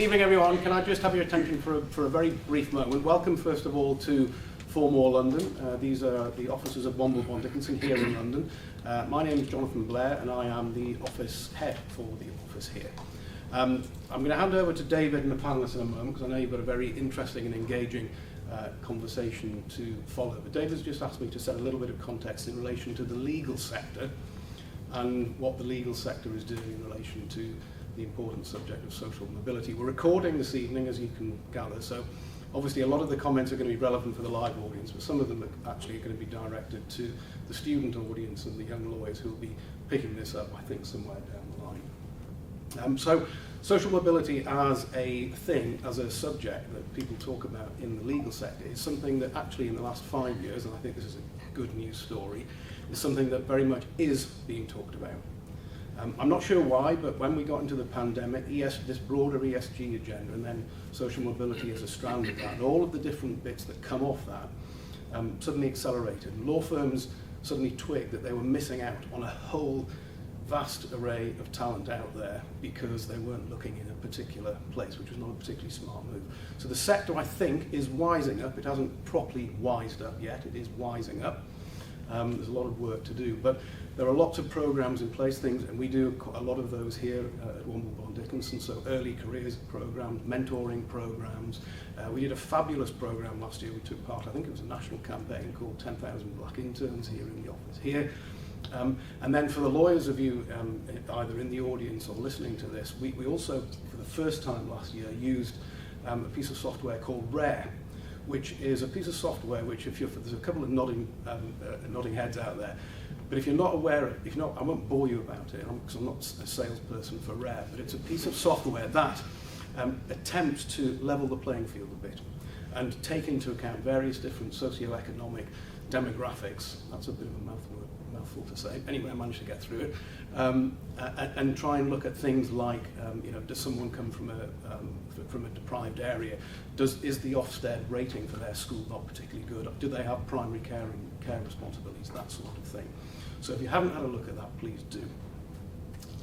Good evening, everyone. Can I just have your attention for a very brief moment? Welcome, first of all, to Formore London. These are the offices of Womble Bond Dickinson here in London. My name is Jonathan Blair, and I am the office head for the office here. I'm going to hand over to David and the panelists in a moment, because I know you've got a very interesting and engaging conversation to follow. But David's just asked me to set a little bit of context in relation to the legal sector and what the legal sector is doing in relation to the important subject of social mobility. We're recording this evening, as you can gather, so obviously a lot of the comments are going to be relevant for the live audience, but some of them are actually going to be directed to the student audience and the young lawyers who will be picking this up, I think, somewhere down the line. So social mobility as a thing, as a subject that people talk about in the legal sector, is something that actually in the last 5 years, and I think this is a good news story, is something that very much is being talked about. I'm not sure why, but when we got into the pandemic, this broader ESG agenda and then social mobility as a strand of that, and all of the different bits that come off that suddenly accelerated. Law firms suddenly twigged that they were missing out on a whole vast array of talent out there because they weren't looking in a particular place, which was not a particularly smart move. So the sector, I think, is wising up. It hasn't properly wised up yet. It is wising up. There's a lot of work to do, but there are lots of programs in place, and we do a lot of those here at Womble Bond Dickinson, so early careers programs, mentoring programs. We did a fabulous program last year. We took part, I think it was a national campaign called 10,000 Black Interns here in the office here. And then for the lawyers of you, either in the audience or listening to this, we also, for the first time last year, used a piece of software called RARE, which is a piece of software which, there's a couple of nodding heads out there, but if you're not aware of, I won't bore you about it, because I'm not a salesperson for RARE, but it's a piece of software that attempts to level the playing field a bit and take into account various different socioeconomic demographics. That's a bit of a mouthful to say. Anyway, I managed to get through it, and try and look at things like, does someone come from a deprived area? Is the Ofsted rating for their school not particularly good? Do they have primary care responsibilities? That sort of thing. So if you haven't had a look at that, please do.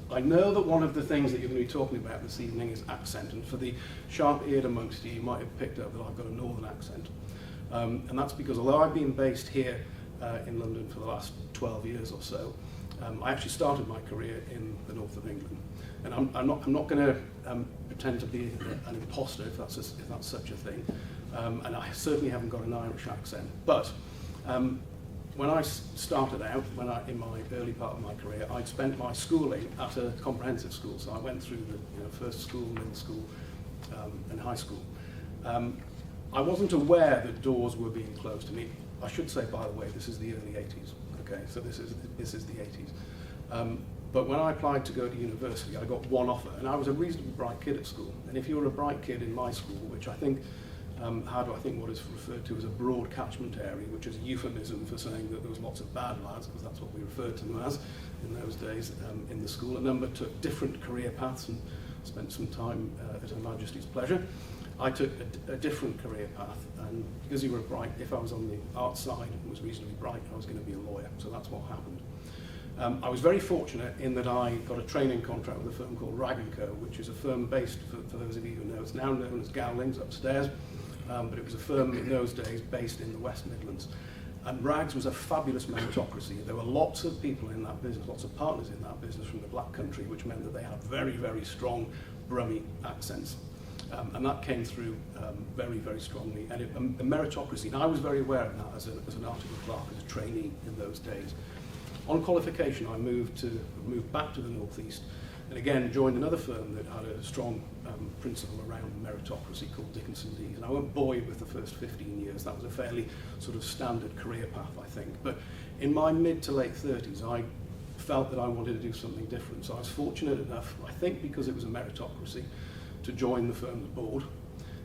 I know that one of the things that you're going to be talking about this evening is accent, and for the sharp-eared amongst you, you might have picked up that I've got a northern accent. And that's because although I've been based here in London for the last 12 years or so, I actually started my career in the north of England. And I'm not going to pretend to be an imposter, if that's such a thing. And I certainly haven't got an Irish accent. But when I started out, in my early part of my career, I'd spent my schooling at a comprehensive school. So I went through the first school, middle school, and high school. I wasn't aware that doors were being closed to me. I should say, by the way, this is the early 80s. Okay, so this is the 80s. But when I applied to go to university, I got one offer, and I was a reasonably bright kid at school. And if you were a bright kid in my school, which I think, what is referred to as a broad catchment area, which is a euphemism for saying that there was lots of bad lads, because that's what we referred to them as in those days in the school. A number took different career paths and spent some time at Her Majesty's pleasure. I took a different career path, and because you were bright, if I was on the art side and was reasonably bright, I was going to be a lawyer, so that's what happened. I was very fortunate in that I got a training contract with a firm called Rag & Co, which is a firm based, for those of you who know, it's now known as Gowlings upstairs, but it was a firm in those days based in the West Midlands. And Rags was a fabulous meritocracy. There were lots of people in that business, lots of partners in that business from the Black Country, which meant that they had very, very strong Brummie accents. And that came through very, very strongly. And a meritocracy, and I was very aware of that as an article clerk, as a trainee in those days. On qualification, I moved back to the northeast, and again joined another firm that had a strong principle around meritocracy called Dickinson Dees. And I won't bore you with the first 15 years. That was a fairly sort of standard career path, I think. But in my mid to late 30s, I felt that I wanted to do something different. So I was fortunate enough, I think because it was a meritocracy, to join the firm's board.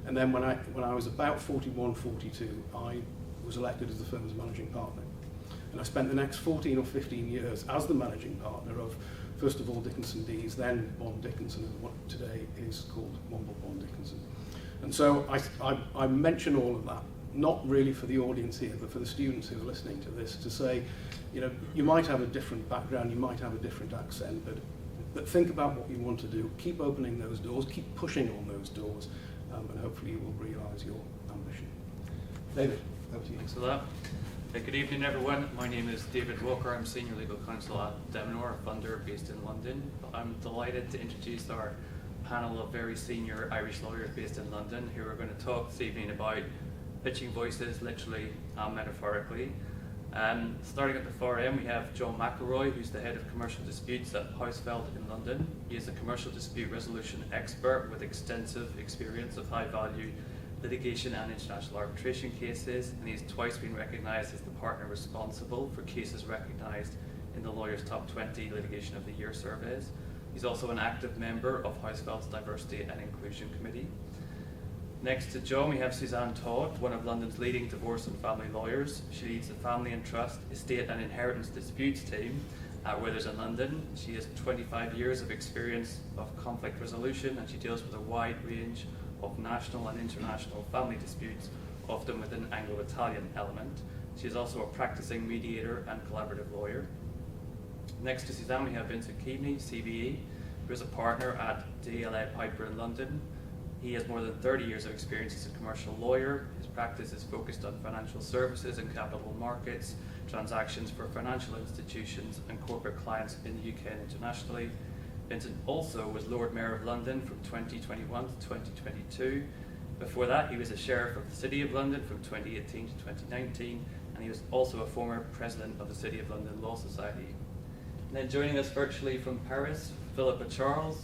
And then when I was about 41, 42, I was elected as the firm's managing partner. And I spent the next 14 or 15 years as the managing partner of, first of all, Dickinson Dees, then Bond Dickinson, and what today is called Womble Bond Dickinson. And so I mention all of that, not really for the audience here, but for the students who are listening to this, to say, you might have a different background, you might have a different accent, but but think about what you want to do. Keep opening those doors, keep pushing on those doors, and hopefully you will realise your ambition. David, over to you. Thanks for that. Good evening, everyone. My name is David Walker. I'm Senior Legal Counsel at Demonor, a funder based in London. I'm delighted to introduce our panel of very senior Irish lawyers based in London who are going to talk this evening about pitching voices, literally and metaphorically. Starting at the far end, we have John McElroy, who's the head of commercial disputes at Housefeld in London. He is a commercial dispute resolution expert with extensive experience of high-value litigation and international arbitration cases, and he's twice been recognised as the partner responsible for cases recognised in the Lawyers' Top 20 Litigation of the Year surveys. He's also an active member of Housefeld's Diversity and Inclusion Committee. Next to John, we have Suzanne Todd, one of London's leading divorce and family lawyers. She leads the Family and Trust, Estate and Inheritance Disputes team at Withers in London. She has 25 years of experience of conflict resolution, and she deals with a wide range of national and international family disputes, often with an Anglo-Italian element. She is also a practicing mediator and collaborative lawyer. Next to Suzanne, we have Vincent Keaveney, CBE, who is a partner at DLA Piper in London. He has more than 30 years of experience as a commercial lawyer. His practice is focused on financial services and capital markets, transactions for financial institutions and corporate clients in the UK and internationally. Vincent also was Lord Mayor of London from 2021 to 2022. Before that, he was a Sheriff of the City of London from 2018 to 2019, and he was also a former President of the City of London Law Society. And then joining us virtually from Paris, Philippa Charles.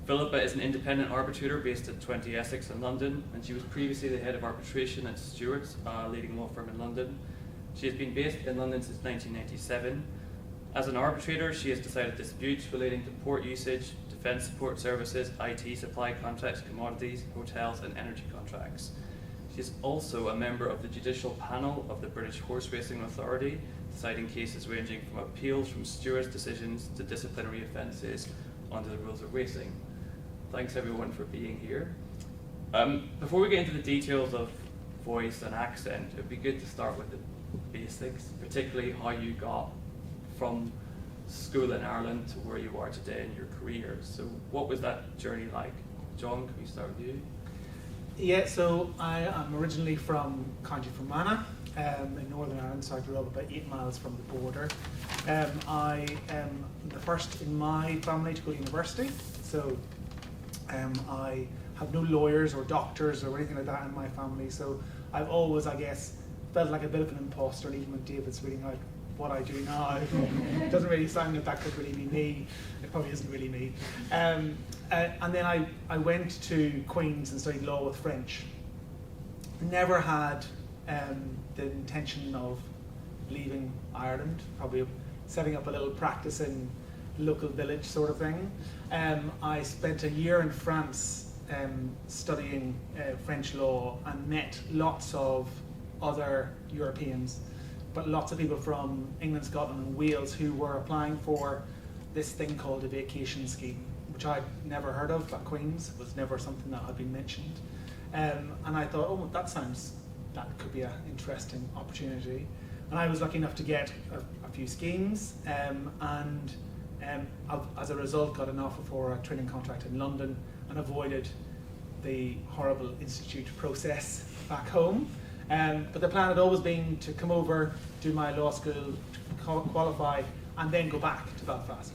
Philippa is an independent arbitrator based at 20 Essex in London, and she was previously the head of arbitration at Stewart's, a leading law firm in London. She has been based in London since 1997. As an arbitrator, she has decided disputes relating to port usage, defence support services, IT supply contracts, commodities, hotels and energy contracts. She is also a member of the judicial panel of the British Horse Racing Authority, deciding cases ranging from appeals from stewards' decisions to disciplinary offences under the rules of racing. Thanks everyone for being here. Before we get into the details of voice and accent, it would be good to start with the basics, particularly how you got from school in Ireland to where you are today in your career. So what was that journey like? John, can we start with you? Yeah, so I am originally from County Fermanagh in Northern Ireland, so I grew up about 8 miles from the border. I am the first in my family to go to university, so I have no lawyers or doctors or anything like that in my family, so I've always, I guess, felt like a bit of an imposter, and even when David's reading out what I do now, it doesn't really sound like that could really be me. It probably isn't really me. And then I went to Queen's and studied law with French. Never had the intention of leaving Ireland, probably setting up a little practice in local village sort of thing. I spent a year in France studying French law and met lots of other Europeans, but lots of people from England, Scotland and Wales who were applying for this thing called a vacation scheme, which I'd never heard of at Queen's. It was never something that had been mentioned. And I thought, oh, that could be an interesting opportunity. And I was lucky enough to get a few schemes, and as a result got an offer for a training contract in London and avoided the horrible institute process back home. But the plan had always been to come over, do my law school, qualify, and then go back to Belfast.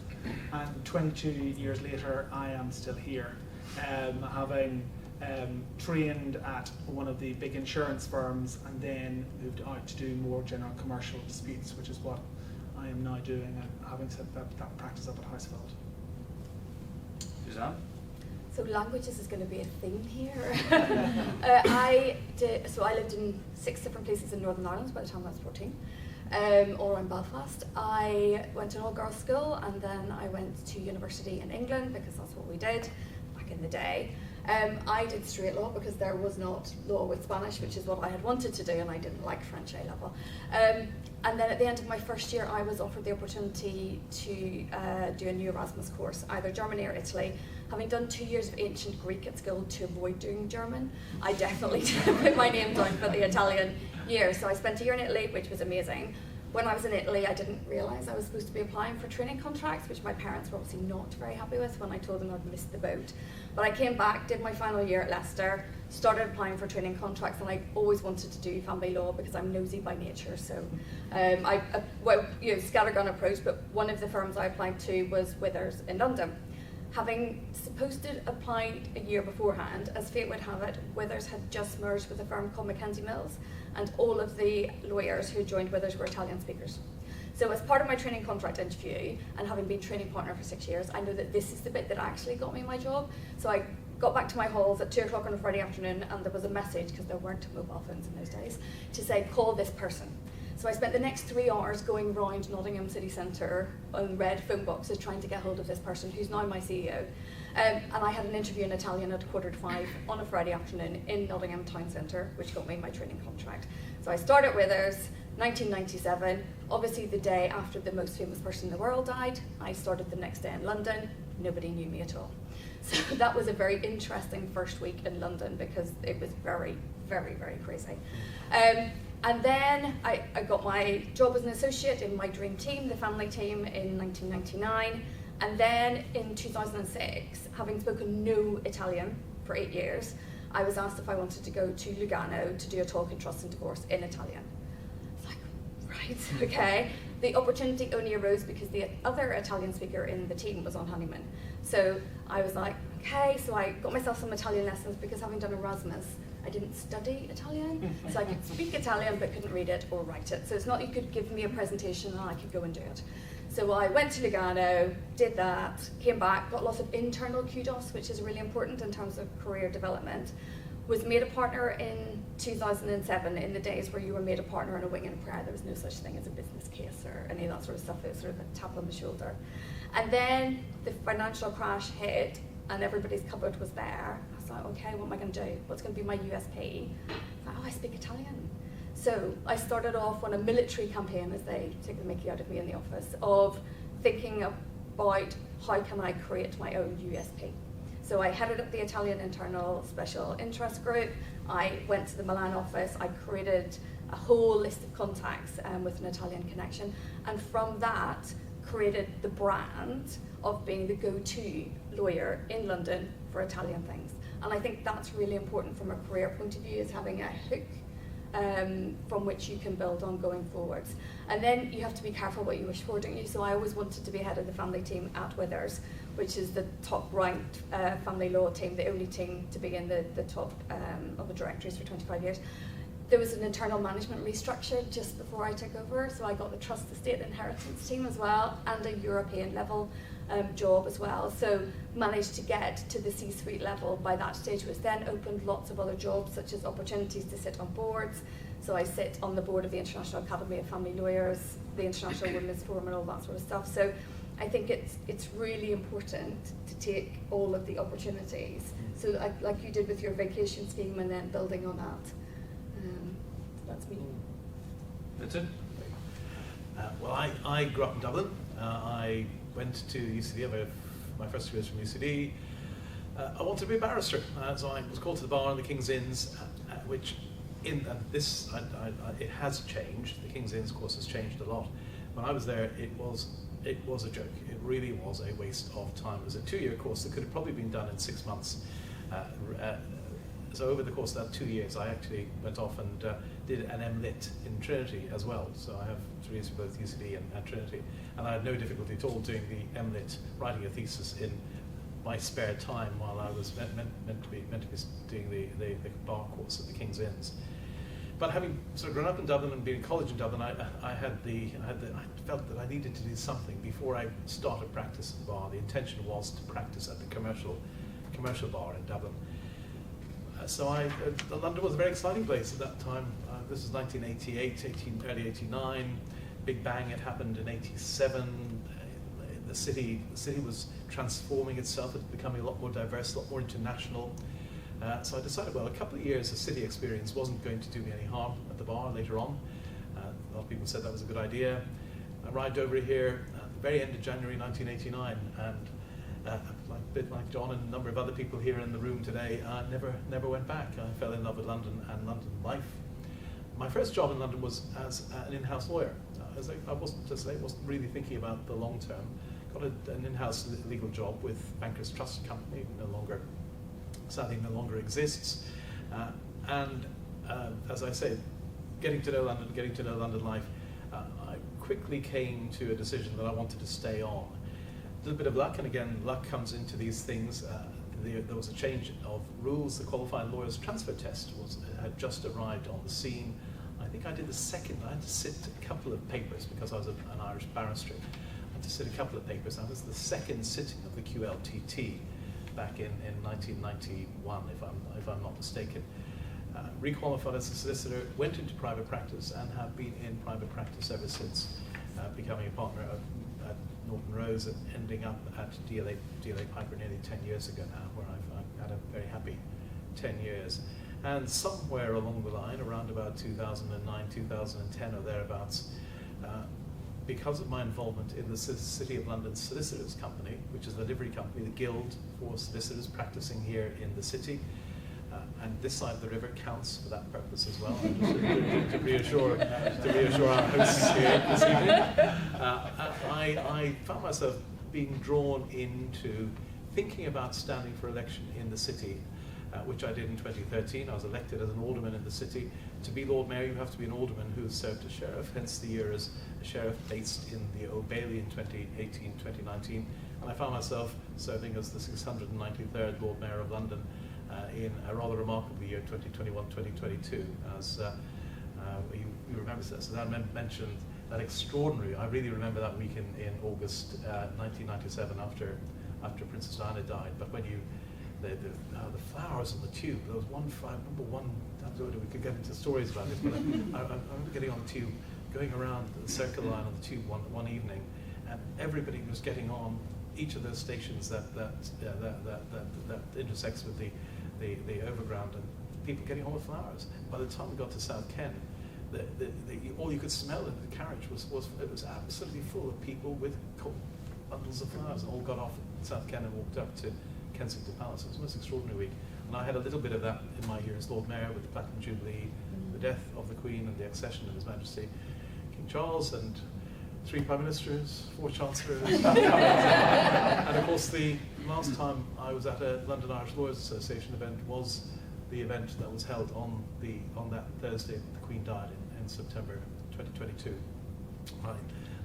And 22 years later, I am still here, having trained at one of the big insurance firms and then moved out to do more general commercial disputes, which is what I am now doing, and having set that practice up at Housefeld. Suzanne? So languages is going to be a theme here. I lived in 6 different places in Northern Ireland by the time I was 14, all around Belfast. I went to an all-girls school, and then I went to university in England because that's what we did back in the day. I did straight law because there was not law with Spanish, which is what I had wanted to do, and I didn't like French A level. And then at the end of my first year, I was offered the opportunity to do a new Erasmus course, either Germany or Italy. Having done 2 years of ancient Greek at school to avoid doing German, I definitely put my name down for the Italian year. So I spent a year in Italy, which was amazing. when I was in Italy, I didn't realise I was supposed to be applying for training contracts, which my parents were obviously not very happy with when I told them I'd missed the boat. But I came back, did my final year at Leicester, started applying for training contracts, and I always wanted to do family law because I'm nosy by nature. So scattergun approach, but one of the firms I applied to was Withers in London. Having supposed to apply a year beforehand, as fate would have it, Withers had just merged with a firm called Mackenzie Mills, and all of the lawyers who joined Withers were Italian speakers. So as part of my training contract interview, and having been training partner for 6 years, I know that this is the bit that actually got me my job. So I got back to my halls at 2 o'clock on a Friday afternoon, and there was a message, because there weren't mobile phones in those days, to say, call this person. So I spent the next 3 hours going round Nottingham city centre on red phone boxes trying to get hold of this person who's now my CEO. And I had an interview in Italian at 4:45 on a Friday afternoon in Nottingham town centre, which got me my training contract. So I started with Withers, 1997, obviously the day after the most famous person in the world died. I started the next day in London. Nobody knew me at all. So that was a very interesting first week in London because it was very, very, very crazy. And then I got my job as an associate in my dream team, the family team, in 1999. And then in 2006, having spoken no Italian for 8 years, I was asked if I wanted to go to Lugano to do a talk in trust and divorce in Italian. It's like, right, okay. The opportunity only arose because the other Italian speaker in the team was on honeymoon. So I was like, okay, so I got myself some Italian lessons because having done Erasmus, I didn't study Italian, so I could speak Italian but couldn't read it or write it. So it's not you could give me a presentation and I could go and do it. So I went to Lugano, did that, came back, got lots of internal kudos, which is really important in terms of career development. Was made a partner in 2007, in the days where you were made a partner on a wing and a prayer. There was no such thing as a business case or any of that sort of stuff. It was sort of a tap on the shoulder. And then the financial crash hit and everybody's cupboard was there. I was like, okay, what am I going to do? What's going to be my USP? I was like, I speak Italian. So I started off on a military campaign, as they take the mickey out of me in the office, of thinking about how can I create my own USP. So I headed up the Italian Internal Special Interest Group. I went to the Milan office. I created a whole list of contacts with an Italian connection. And from that, created the brand of being the go-to lawyer in London for Italian things. And I think that's really important from a career point of view, is having a hook from which you can build on going forwards. And then you have to be careful what you wish for, don't you? So I always wanted to be head of the family team at Withers, which is the top ranked family law team, the only team to be in the top of the directories for 25 years. There was an internal management restructure just before I took over, so I got the trust estate inheritance team as well, and a European level job as well. So managed to get to the C-suite level by that stage, which then opened lots of other jobs, such as opportunities to sit on boards. So I sit on the board of the International Academy of Family Lawyers, the International Women's Forum, and all that sort of stuff. So I think it's really important to take all of the opportunities. So like you did with your vacation scheme, and then building on that. That's me. That's it. Well, I grew up in Dublin. I went to UCD, my first 2 years from UCD. I wanted to be a barrister, so I was called to the bar in the King's Inns, which it has changed. The King's Inns course has changed a lot. When I was there, it was a joke. It really was a waste of time. It was a 2-year course that could have probably been done in 6 months. So over the course of that 2 years, I actually went off and did an MLit in Trinity as well. So I have 3 years for both UCD and Trinity. And I had no difficulty at all doing the MLit, writing a thesis in my spare time while I was meant to be doing the bar course at the King's Inns. But having sort of grown up in Dublin and been in college in Dublin, I felt that I needed to do something before I started practice at the bar. The intention was to practice at the commercial bar in Dublin. So London was a very exciting place at that time. This was 1988, early 89. Big bang had happened in 87. The city was transforming itself. It was becoming a lot more diverse, a lot more international. So I decided, well, a couple of years of city experience wasn't going to do me any harm at the bar later on. A lot of people said that was a good idea. I arrived over here at the very end of January 1989, and a bit like John and a number of other people here in the room today, I never went back. I fell in love with London and London life. my first job in London was as an in-house lawyer. I wasn't really thinking about the long term. Got an in-house legal job with Bankers Trust Company, sadly no longer exists. As I say, getting to know London life, I quickly came to a decision that I wanted to stay on. A little bit of luck, and again, luck comes into these things. There was a change of rules. The qualified lawyer's transfer test had just arrived on the scene. I think I did the second. I had to sit a couple of papers because I was an Irish barrister. I had to sit a couple of papers. That was the second sitting of the QLTT back in 1991, if I'm not mistaken. Requalified as a solicitor, went into private practice, and have been in private practice ever since, becoming a partner at Norton Rose and ending up at DLA Piper nearly 10 years ago now, where I've had a very happy 10 years. And somewhere along the line, around about 2009, 2010 or thereabouts, because of my involvement in the City of London Solicitors Company, which is the livery company, the guild for solicitors practicing here in the city, and this side of the river counts for that purpose as well, to reassure our hosts here this evening. I found myself being drawn into thinking about standing for election in the city, which I did in 2013. I was elected as an alderman in the city. To be Lord Mayor, you have to be an alderman who has served as sheriff, hence the year as a sheriff based in the Old Bailey in 2018, 2019. And I found myself serving as the 693rd Lord Mayor of London in a rather remarkable year, 2021-2022. As you remember, as I mentioned, that extraordinary, I really remember that week in August 1997 after Princess Diana died. But when the flowers on the tube, there was we could get into stories about this, but I remember getting on the tube, going around the Circle Line on the tube one evening, and everybody was getting on each of those stations that intersects with the overground, and people getting on with flowers. By the time we got to South Ken, all you could smell in the carriage was absolutely full of people with bundles of flowers, and all got off at South Ken and walked up to Kensington Palace. It was the most extraordinary week, and I had a little bit of that in my year as Lord Mayor, with the Platinum Jubilee, the death of the Queen, and the accession of His Majesty King Charles, and 3 Prime Ministers, 4 Chancellors, and of course the last time I was at a London Irish Lawyers Association event was the event that was held on that Thursday the Queen died in September 2022. I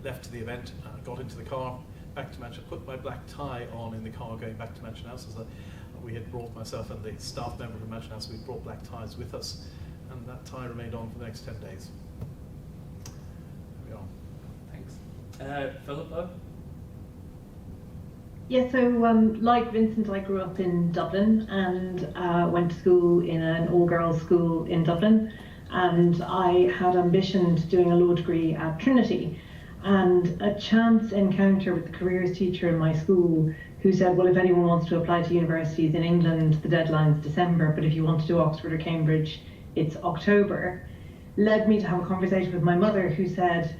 left the event, got into the car, back to Mansion, put my black tie on in the car going back to Mansion House. We had brought, myself and the staff member from Mansion House, we brought black ties with us, and that tie remained on for the next 10 days. There we are. Thanks. Philippa? Yeah, so like Vincent, I grew up in Dublin and went to school in an all-girls school in Dublin, and I had ambitions doing a law degree at Trinity. And a chance encounter with the careers teacher in my school, who said, well, if anyone wants to apply to universities in England, the deadline's December, but if you want to do Oxford or Cambridge, it's October, led me to have a conversation with my mother, who said,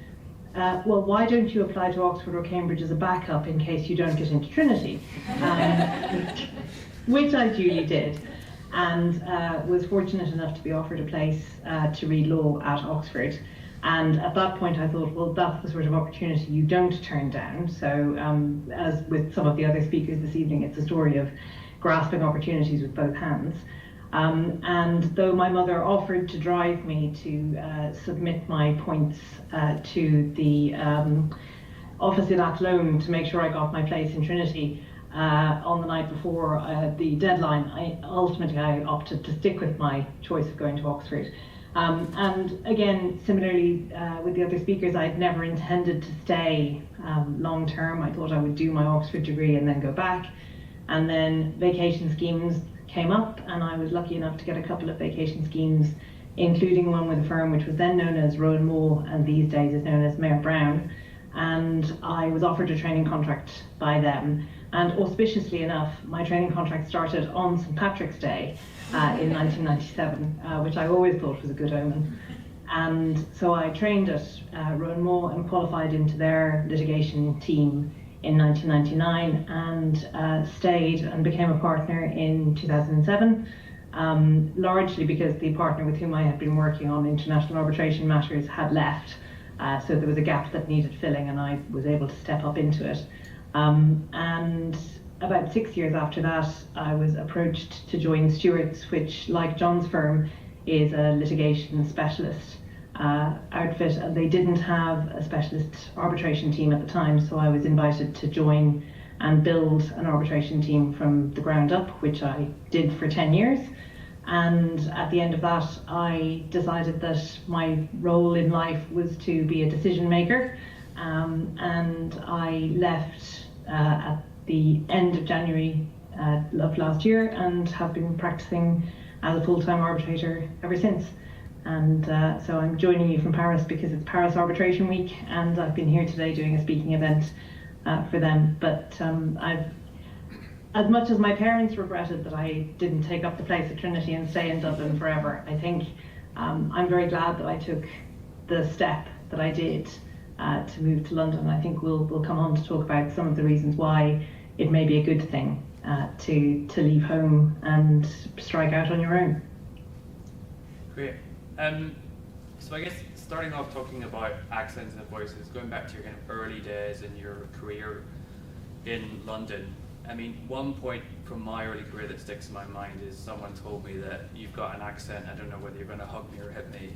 well, why don't you apply to Oxford or Cambridge as a backup in case you don't get into Trinity? Which I duly did, and was fortunate enough to be offered a place to read law at Oxford. And at that point I thought, well, that's the sort of opportunity you don't turn down. So as with some of the other speakers this evening, it's a story of grasping opportunities with both hands. And though my mother offered to drive me to submit my points to the office in Athlone to make sure I got my place in Trinity on the night before the deadline, I opted to stick with my choice of going to Oxford. And again, similarly with the other speakers, I had never intended to stay long term. I thought I would do my Oxford degree and then go back. And then vacation schemes came up, and I was lucky enough to get a couple of vacation schemes, including one with a firm which was then known as Rowan Moore and these days is known as Mayor Brown. And I was offered a training contract by them. And auspiciously enough, my training contract started on St. Patrick's Day in 1997, which I always thought was a good omen. And so I trained at Rowan Moore and qualified into their litigation team in 1999 and stayed and became a partner in 2007. largely because the partner with whom I had been working on international arbitration matters had left. So there was a gap that needed filling, and I was able to step up into it. And about 6 years after that, I was approached to join Stewart's, which, like John's firm, is a litigation specialist outfit, and they didn't have a specialist arbitration team at the time, so I was invited to join and build an arbitration team from the ground up, which I did for 10 years. And at the end of that, I decided that my role in life was to be a decision maker, and I left at the end of January of last year, and have been practicing as a full-time arbitrator ever since. And so I'm joining you from Paris because it's Paris Arbitration Week, and I've been here today doing a speaking event for them. But I've, as much as my parents regretted that I didn't take up the place at Trinity and stay in Dublin forever, I think I'm very glad that I took the step that I did to move to London. I think we'll come on to talk about some of the reasons why it may be a good thing to leave home and strike out on your own. Great. So I guess starting off talking about accents and voices, going back to your kind of early days in your career in London, I mean, one point from my early career that sticks in my mind is someone told me that you've got an accent, I don't know whether you're going to hug me or hit me.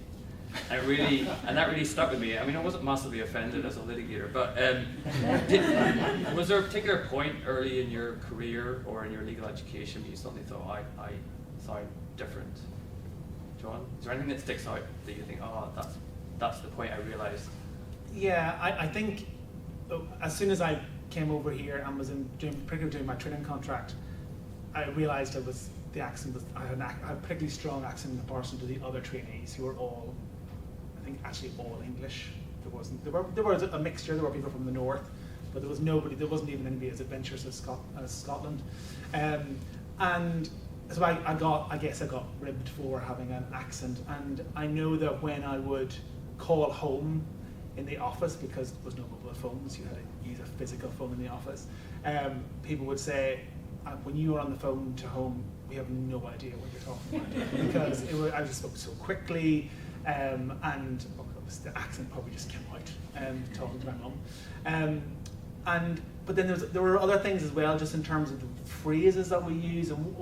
And that really stuck with me. I mean, I wasn't massively offended as a litigator, but was there a particular point early in your career or in your legal education where you suddenly thought, I sound different? John, is there anything that sticks out that you think, oh, that's the point I realised? Yeah, I think as soon as I came over here and was particularly doing my training contract, I realised it was the accent. I had a particularly strong accent in comparison to the other trainees who were all, I think, actually all English. There was a mixture. There were people from the north, but there was nobody. There wasn't even anybody as adventurous as Scotland, and so I guess I got ribbed for having an accent. And I know that when I would call home in the office, because there was no mobile phones, you had to use a physical phone in the office, people would say, when you were on the phone to home, we have no idea what you're talking about, because I just spoke so quickly, and the accent probably just came out talking to my mum. But then there were other things as well, just in terms of the phrases that we use. And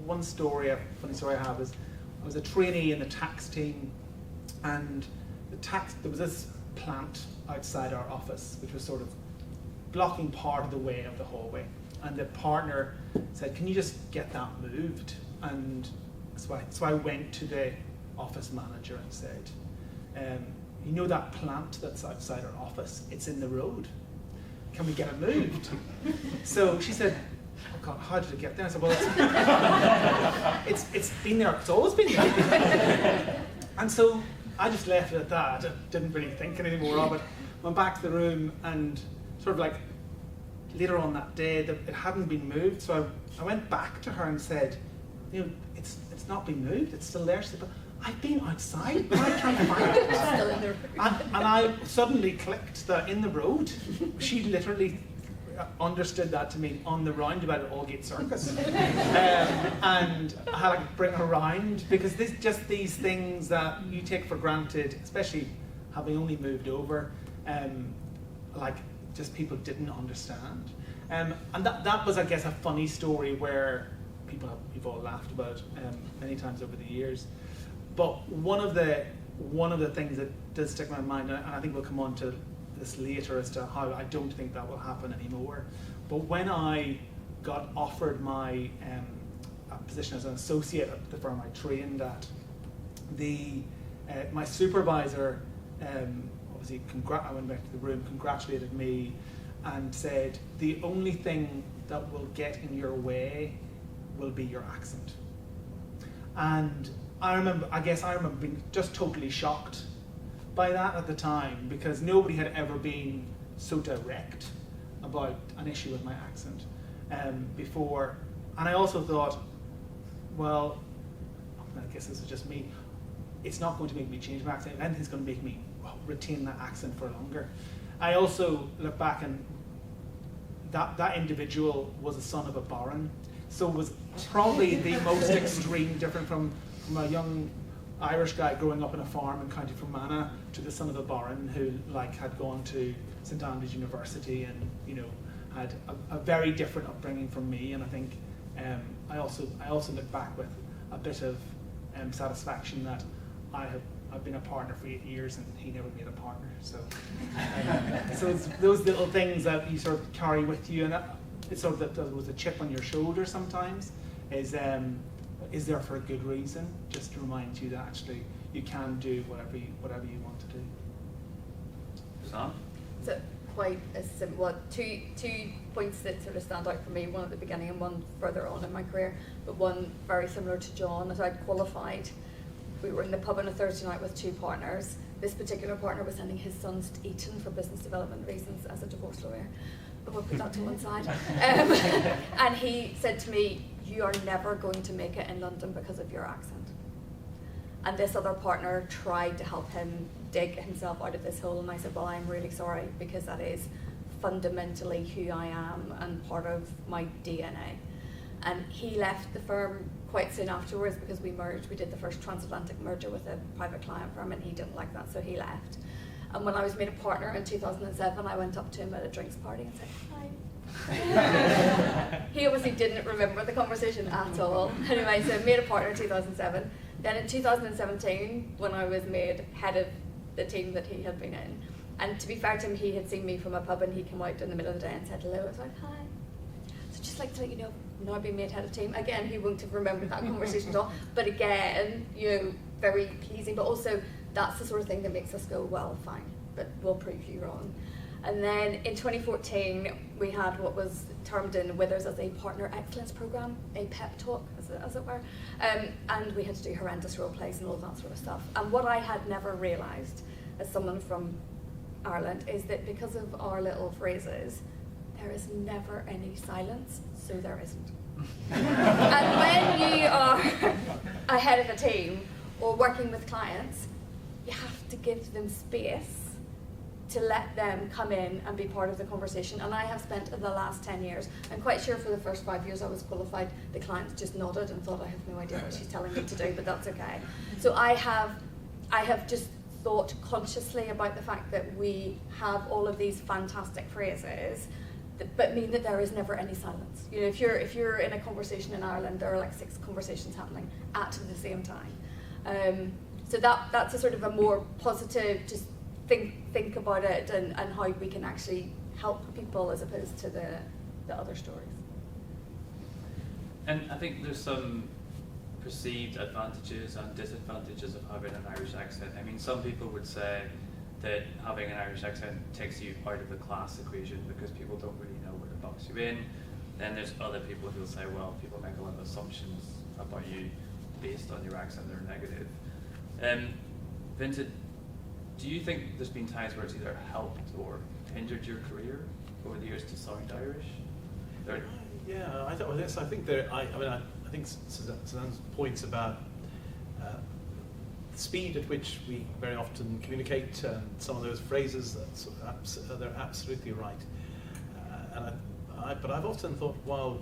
one story, a funny story I have, is I was a trainee in the tax team, and there was this plant outside our office which was sort of blocking part of the way of the hallway, and the partner said, can you just get that moved? And so I went to the office manager and said, you know that plant that's outside our office, it's in the road, can we get it moved? So she said, oh God, how did it get there? I said, well, it's been there, it's always been there. And so I just left it at that. I didn't really think any more of it. Went back to the room, and sort of like later on that day, it hadn't been moved. So I went back to her and said, you know, it's not been moved. It's still there. She said, but I've been outside, but I can't find it. It's still in the road. And I suddenly clicked that in the road. She literally understood that to mean on the roundabout at Aldgate Circus. And I had to bring her around, because these things that you take for granted, especially having only moved over, like just people didn't understand. And that was, I guess, a funny story where we've all laughed about many times over the years. But one of the things that does stick in my mind, and I think we'll come on to this later as to how I don't think that will happen anymore. But when I got offered my position as an associate at the firm I trained at, my supervisor obviously I went back to the room, congratulated me, and said, the only thing that will get in your way will be your accent. And I remember being just totally shocked by that at the time, because nobody had ever been so direct about an issue with my accent before. And I also thought, well, I guess this is just me, it's not going to make me change my accent. If anything's going to make me retain that accent for longer. I also look back, and that individual was a son of a baron, So it was probably the most extreme, different from a young Irish guy growing up in a farm in County Fermanagh to the son of a baron who had gone to St Andrews University and had a very different upbringing from me. And I think I also look back with a bit of satisfaction that I've been a partner for 8 years and he never made a partner. So so it's those little things that you sort of carry with you, and it's sort of that was a chip on your shoulder sometimes is there for a good reason, just to remind you that actually you can do whatever you want to do. Sam? So quite a simple, two points that sort of stand out for me, one at the beginning and one further on in my career, but one very similar to John. As I'd qualified, we were in the pub on a Thursday night with 2 partners. This particular partner was sending his sons to Eton for business development reasons as a divorce lawyer. But we'll put that to one side. And he said to me, "You are never going to make it in London because of your accent." And this other partner tried to help him dig himself out of this hole, and I said, "Well, I'm really sorry, because that is fundamentally who I am and part of my DNA." And he left the firm quite soon afterwards because we merged. We did the first transatlantic merger with a private client firm, and he didn't like that, so he left. And when I was made a partner in 2007, I went up to him at a drinks party and said, "Hi." He obviously didn't remember the conversation at all. Anyway, so I made a partner in 2007. Then in 2017, when I was made head of the team that he had been in, and to be fair to him, he had seen me from a pub and he came out in the middle of the day and said hello. I was like, "Hi." So just like to let you know, now I've been made head of team. Again, he won't have remembered that conversation at all. But again, very pleasing, but also that's the sort of thing that makes us go, well, fine, but we'll prove you wrong. And then in 2014, we had what was termed in Withers as a partner excellence program, a pep talk, as it were. And we had to do horrendous role plays and all that sort of stuff. And what I had never realised, as someone from Ireland, is that because of our little phrases, there is never any silence, so there isn't. And when you are a head of a team or working with clients, you have to give them space to let them come in and be part of the conversation. And I have spent the last 10 years, I'm quite sure for the first 5 years I was qualified, the clients just nodded and thought, I have no idea what she's telling me to do, but that's okay. So I have just thought consciously about the fact that we have all of these fantastic phrases but mean that there is never any silence. If you're in a conversation in Ireland, there are like 6 conversations happening at the same time. So that's a sort of a more positive, just think about it and how we can actually help people as opposed to the other stories. And I think there's some perceived advantages and disadvantages of having an Irish accent. I mean, some people would say that having an Irish accent takes you out of the class equation because people don't really know where to box you in. Then there's other people who'll say, well, people make a lot of assumptions about you based on your accent that are negative. Vincent, do you think there's been times where it's either helped or hindered your career over the years to sound Irish? Yeah, I think there. I think Suzanne's points about the speed at which we very often communicate and some of those phrases, they're absolutely right. But I've often thought, while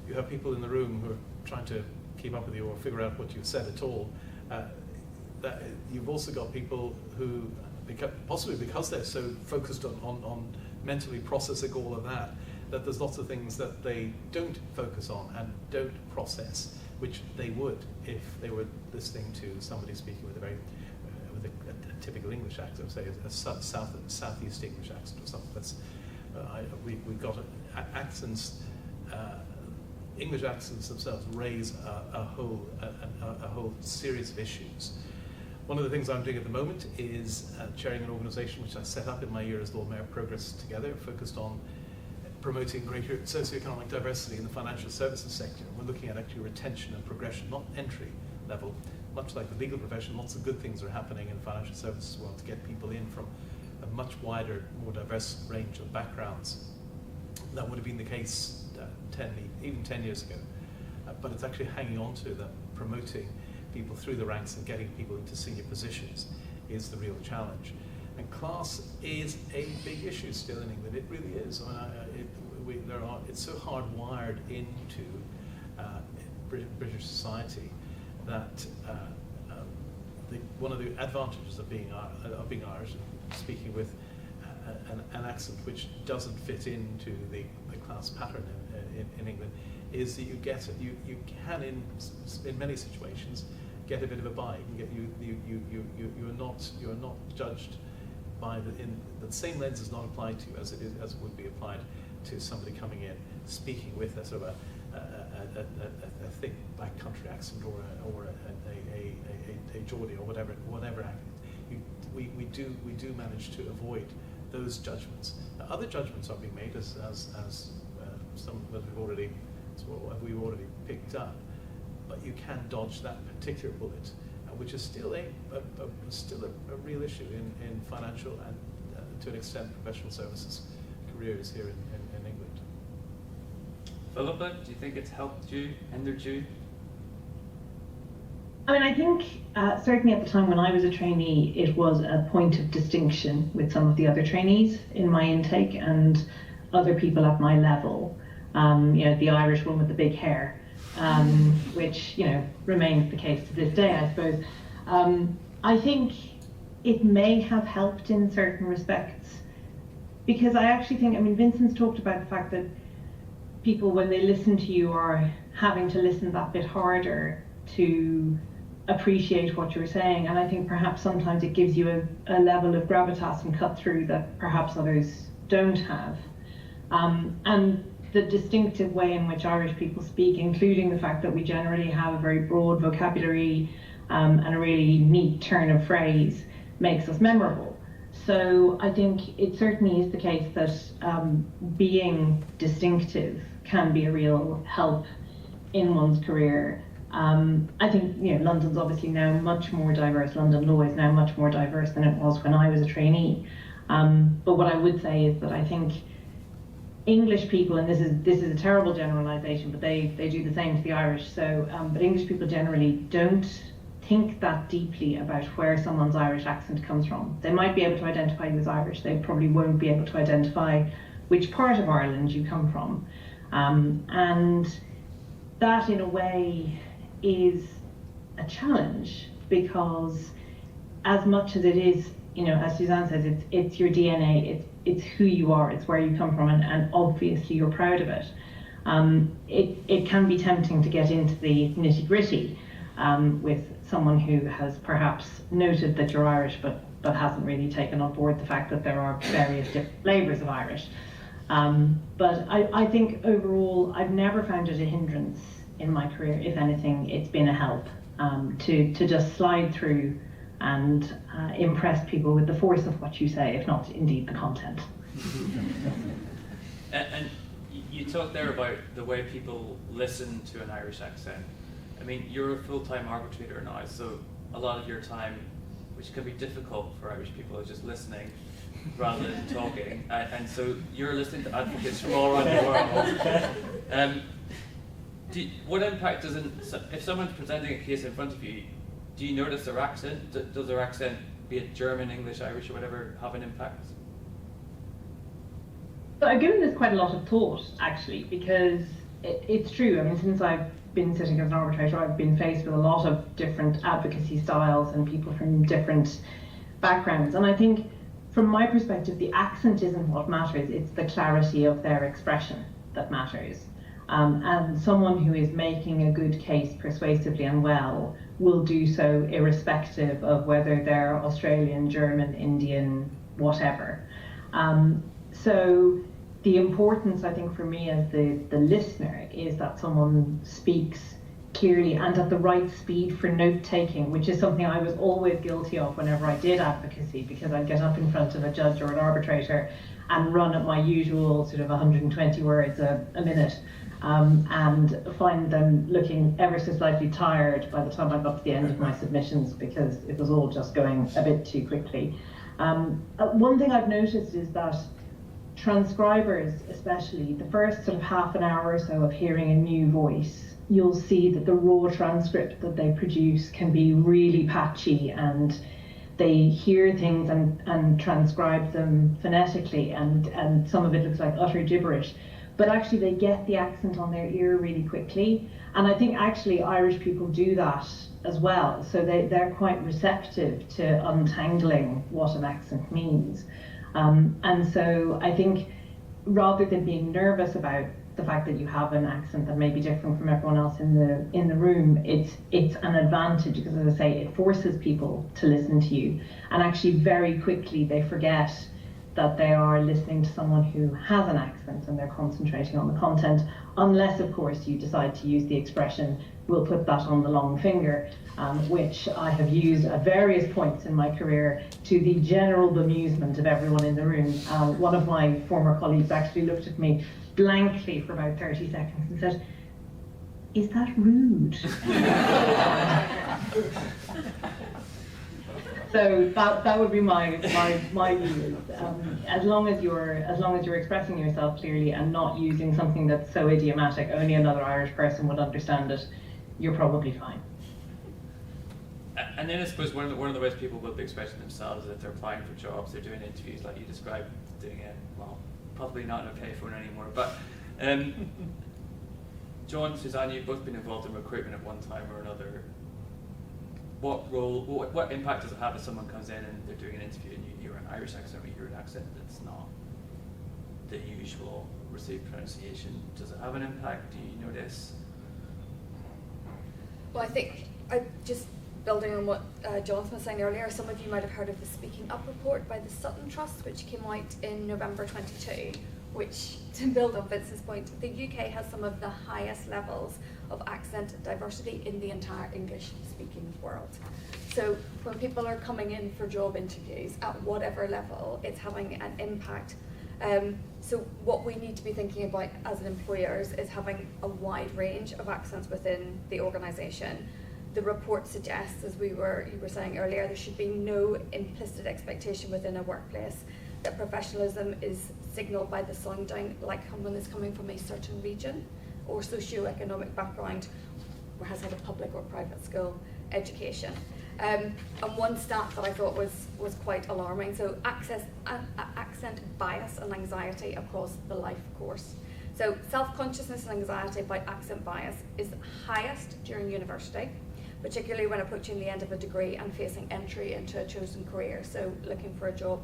you have people in the room who are trying to keep up with you or figure out what you've said at all, that you've also got people who, possibly because they're so focused on mentally processing all of that, that there's lots of things that they don't focus on and don't process, which they would if they were listening to somebody speaking with a typical English accent, say a southeast English accent or something. That's we've got accents. English accents themselves raise a whole series of issues. One of the things I'm doing at the moment is chairing an organisation which I set up in my year as Lord Mayor, Progress Together, focused on promoting greater socioeconomic diversity in the financial services sector. We're looking at actually retention and progression, not entry level. Much like the legal profession, lots of good things are happening in the financial services world to get people in from a much wider, more diverse range of backgrounds. That would have been the case even 10 years ago. But it's actually hanging on to them, promoting people through the ranks and getting people into senior positions is the real challenge. And class is a big issue still in England. It really is. I mean, it's so hardwired into British society that one of the advantages of being Irish and speaking with an accent which doesn't fit into the class pattern in England is that you can in many situations get a bit of a bite. You're not judged by the same lens is not applied to you as would be applied to somebody coming in speaking with a sort of a thick backcountry accent or a Geordie or whatever accent. We do manage to avoid those judgments. Now, other judgments are being made as some that we've already picked up, but you can dodge that particular bullet, which is still a real issue in financial and to an extent professional services careers here in England. Philippa, do you think it's helped you, hindered you? I mean, I think certainly at the time when I was a trainee, it was a point of distinction with some of the other trainees in my intake and other people at my level. The Irish one with the big hair, which remains the case to this day, I suppose. I think it may have helped in certain respects, because I actually think, Vincent's talked about the fact that people, when they listen to you, are having to listen that bit harder to appreciate what you're saying, and I think perhaps sometimes it gives you a level of gravitas and cut through that perhaps others don't have. And the distinctive way in which Irish people speak, including the fact that we generally have a very broad vocabulary and a really neat turn of phrase, makes us memorable. So I think it certainly is the case that being distinctive can be a real help in one's career. I think London's obviously now much more diverse. London law is now much more diverse than it was when I was a trainee. But what I would say is that I think English people, and this is a terrible generalisation, but they do the same to the Irish. So, but English people generally don't think that deeply about where someone's Irish accent comes from. They might be able to identify you as Irish. They probably won't be able to identify which part of Ireland you come from, and that, in a way, is a challenge, because as much as it is, as Suzanne says, it's your DNA, it's who you are, it's where you come from, and obviously you're proud of it. It can be tempting to get into the nitty-gritty with someone who has perhaps noted that you're Irish, but hasn't really taken on board the fact that there are various different flavours of Irish. But I think overall, I've never found it a hindrance in my career. If anything, it's been a help to just slide through and impress people with the force of what you say, if not indeed the content. And you talked there about the way people listen to an Irish accent. I mean, you're a full-time arbitrator now, so a lot of your time, which can be difficult for Irish people, is just listening rather than talking. And so you're listening to advocates from all around the world. What impact if someone's presenting a case in front of you, do you notice their accent? Does their accent, be it German, English, Irish, or whatever, have an impact? So I've given this quite a lot of thought, actually, because it's true. Since I've been sitting as an arbitrator, I've been faced with a lot of different advocacy styles and people from different backgrounds. And I think, from my perspective, the accent isn't what matters, it's the clarity of their expression that matters. And someone who is making a good case persuasively and well will do so irrespective of whether they're Australian, German, Indian, whatever. So the importance, I think, for me as the listener is that someone speaks clearly and at the right speed for note-taking, which is something I was always guilty of whenever I did advocacy, because I'd get up in front of a judge or an arbitrator and run at my usual sort of 120 words a minute. And find them looking ever so slightly tired by the time I got to the end of my submissions, because it was all just going a bit too quickly. One thing I've noticed is that transcribers, especially, the first sort of half an hour or so of hearing a new voice, you'll see that the raw transcript that they produce can be really patchy, and they hear things and transcribe them phonetically, and some of it looks like utter gibberish. but actually they get the accent on their ear really quickly. And I think actually Irish people do that as well. So they're quite receptive to untangling what an accent means. And so I think rather than being nervous about the fact that you have an accent that may be different from everyone else in the room, it's an advantage, because as I say, it forces people to listen to you, and actually very quickly they forget that they are listening to someone who has an accent and they're concentrating on the content, unless of course you decide to use the expression, we'll put that on the long finger, which I have used at various points in my career to the general bemusement of everyone in the room. One of my former colleagues actually looked at me blankly for about 30 seconds and said, "Is that rude?" So that would be my view. As long as you're expressing yourself clearly and not using something that's so idiomatic only another Irish person would understand it, you're probably fine. And then I suppose one of the ways people will be expressing themselves is if they're applying for jobs, they're doing interviews like you described, doing it, well, probably not on a payphone anymore. But John, Suzanne, you've both been involved in recruitment at one time or another. What impact does it have if someone comes in and they're doing an interview and you hear an Irish accent or you hear an accent that's not the usual received pronunciation? Does it have an impact? Do you notice? Well, I think, just building on what Jonathan was saying earlier, some of you might have heard of the Speaking Up report by the Sutton Trust, which came out in November 22, which, to build on Vince's point, the UK has some of the highest levels of accent diversity in the entire English-speaking world. So when people are coming in for job interviews at whatever level, it's having an impact. So what we need to be thinking about as employers is having a wide range of accents within the organisation. The report suggests, as you were saying earlier, there should be no implicit expectation within a workplace that professionalism is signalled by the sounding like someone is coming from a certain region or socio-economic background or has had a public or private school education. And one stat that I thought was quite alarming, so accent bias and anxiety across the life course. So self-consciousness and anxiety about accent bias is highest during university, particularly when approaching the end of a degree and facing entry into a chosen career, so looking for a job.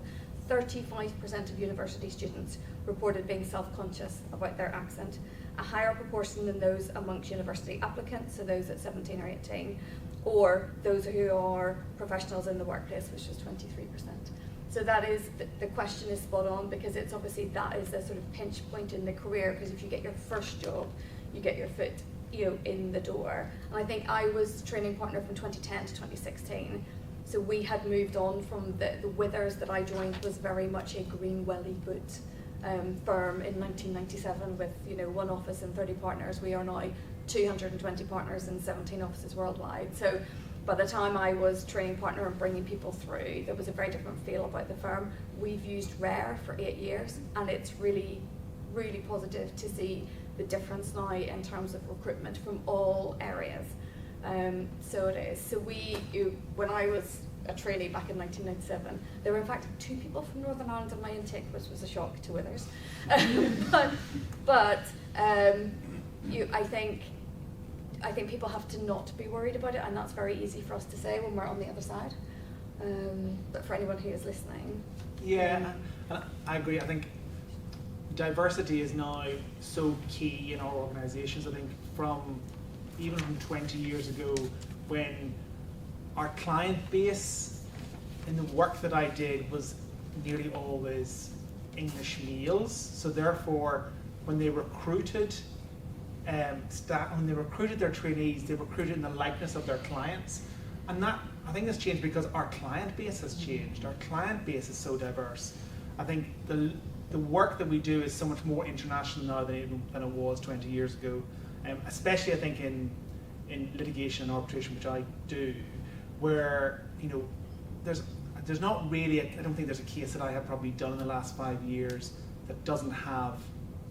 35% of university students reported being self-conscious about their accent, a higher proportion than those amongst university applicants, so those at 17 or 18, or those who are professionals in the workplace, which is 23%. So that is, the question is spot on, because it's obviously that is the sort of pinch point in the career, because if you get your first job, you get your foot in the door. And I think I was training partner from 2010 to 2016. So we had moved on from the Withers that I joined was very much a green welly boot firm in 1997 with one office and 30 partners. We are now 220 partners and 17 offices worldwide. So by the time I was training partner and bringing people through, there was a very different feel about the firm. We've used RARE for 8 years, and it's really, really positive to see the difference now in terms of recruitment from all areas. So it is. So when I was a trainee back in 1997, there were in fact 2 people from Northern Ireland on my intake, which was a shock to Withers. but I think people have to not be worried about it, and that's very easy for us to say when we're on the other side. But for anyone who is listening, yeah, and I agree. I think diversity is now so key in our organisations. I think even from 20 years ago, when our client base in the work that I did was nearly always English males. So therefore, when they recruited their trainees, they recruited in the likeness of their clients. And that, I think, has changed because our client base has changed. Our client base is so diverse. I think the work that we do is so much more international now than it was 20 years ago. Especially I think in litigation and arbitration, which I do, where there's not really I don't think there's a case that I have probably done in the last 5 years that doesn't have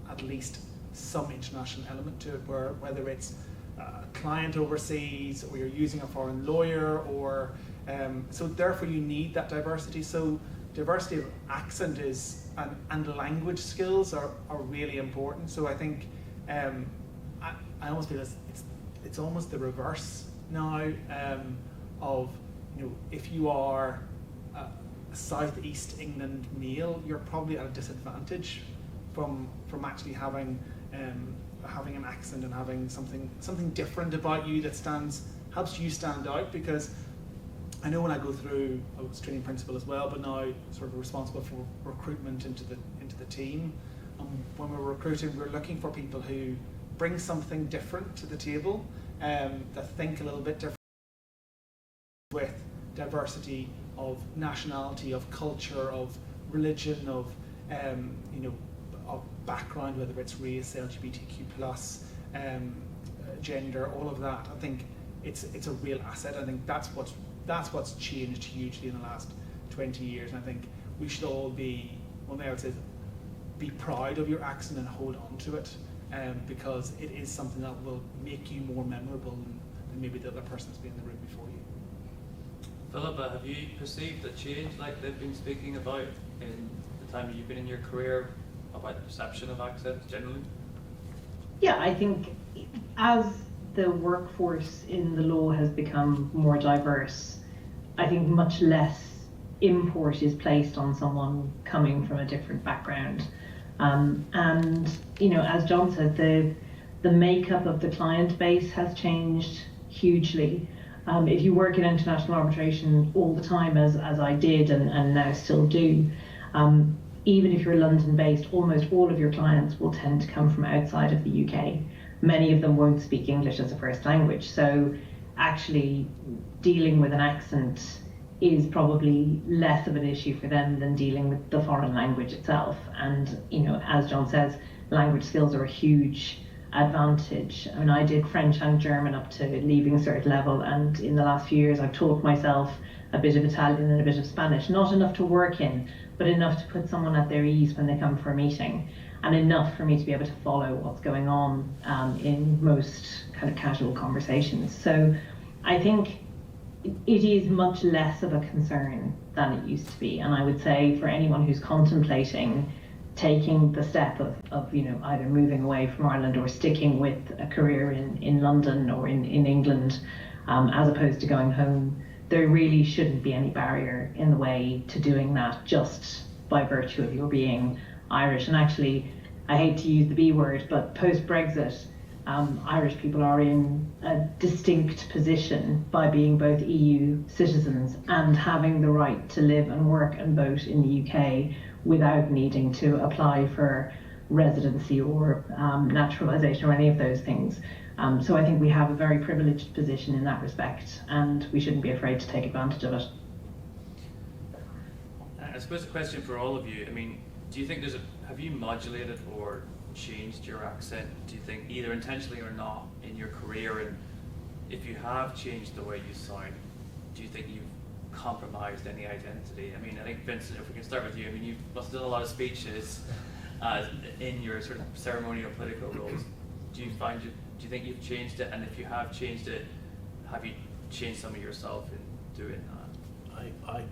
at least some international element to it, whether it's a client overseas or you're using a foreign lawyer, or so therefore you need that diversity. So diversity of accent is and language skills are really important. So I think I almost feel it's almost the reverse now of, if you are a Southeast England male, you're probably at a disadvantage from actually having an accent and having something different about you that helps you stand out. Because I know when I was training principal as well, but now sort of responsible for recruitment into the team. When we're recruiting, we're looking for people who bring something different to the table, that think a little bit different, with diversity of nationality, of culture, of religion, of of background, whether it's race, LGBTQ+, gender, all of that. I think it's a real asset. I think that's what's changed hugely in the last 20 years. And I think we should all be proud of your accent and hold on to it, because it is something that will make you more memorable than maybe the other person that's been in the room before you. Philippa, have you perceived a change like they've been speaking about in the time you've been in your career about the perception of accents generally? Yeah, I think as the workforce in the law has become more diverse, I think much less import is placed on someone coming from a different background. And as John said, the makeup of the client base has changed hugely. If you work in international arbitration all the time, as I did and now still do, even if you're London-based, almost all of your clients will tend to come from outside of the UK. Many of them won't speak English as a first language, so actually dealing with an accent is probably less of an issue for them than dealing with the foreign language itself. And as John says, language skills are a huge advantage. I mean, I did French and German up to leaving cert level, and in the last few years I've taught myself a bit of Italian and a bit of Spanish, not enough to work in, but enough to put someone at their ease when they come for a meeting, and enough for me to be able to follow what's going on in most kind of casual conversations. So I think it is much less of a concern than it used to be. And I would say for anyone who's contemplating taking the step of either moving away from Ireland or sticking with a career in London or in England, as opposed to going home, there really shouldn't be any barrier in the way to doing that just by virtue of your being Irish. And actually, I hate to use the B word, but post-Brexit, Irish people are in a distinct position by being both EU citizens and having the right to live and work and vote in the UK without needing to apply for residency or naturalisation or any of those things. So I think we have a very privileged position in that respect, and we shouldn't be afraid to take advantage of it. I suppose a question for all of you. I mean, do you think have you modulated or changed your accent, do you think, either intentionally or not, in your career? And if you have changed the way you sound, do you think you've compromised any identity? I mean, I think, Vincent, if we can start with you, I mean, you must have done a lot of speeches in your sort of ceremonial political roles. Do you think you've changed it? And if you have changed it, have you changed some of yourself in doing that? I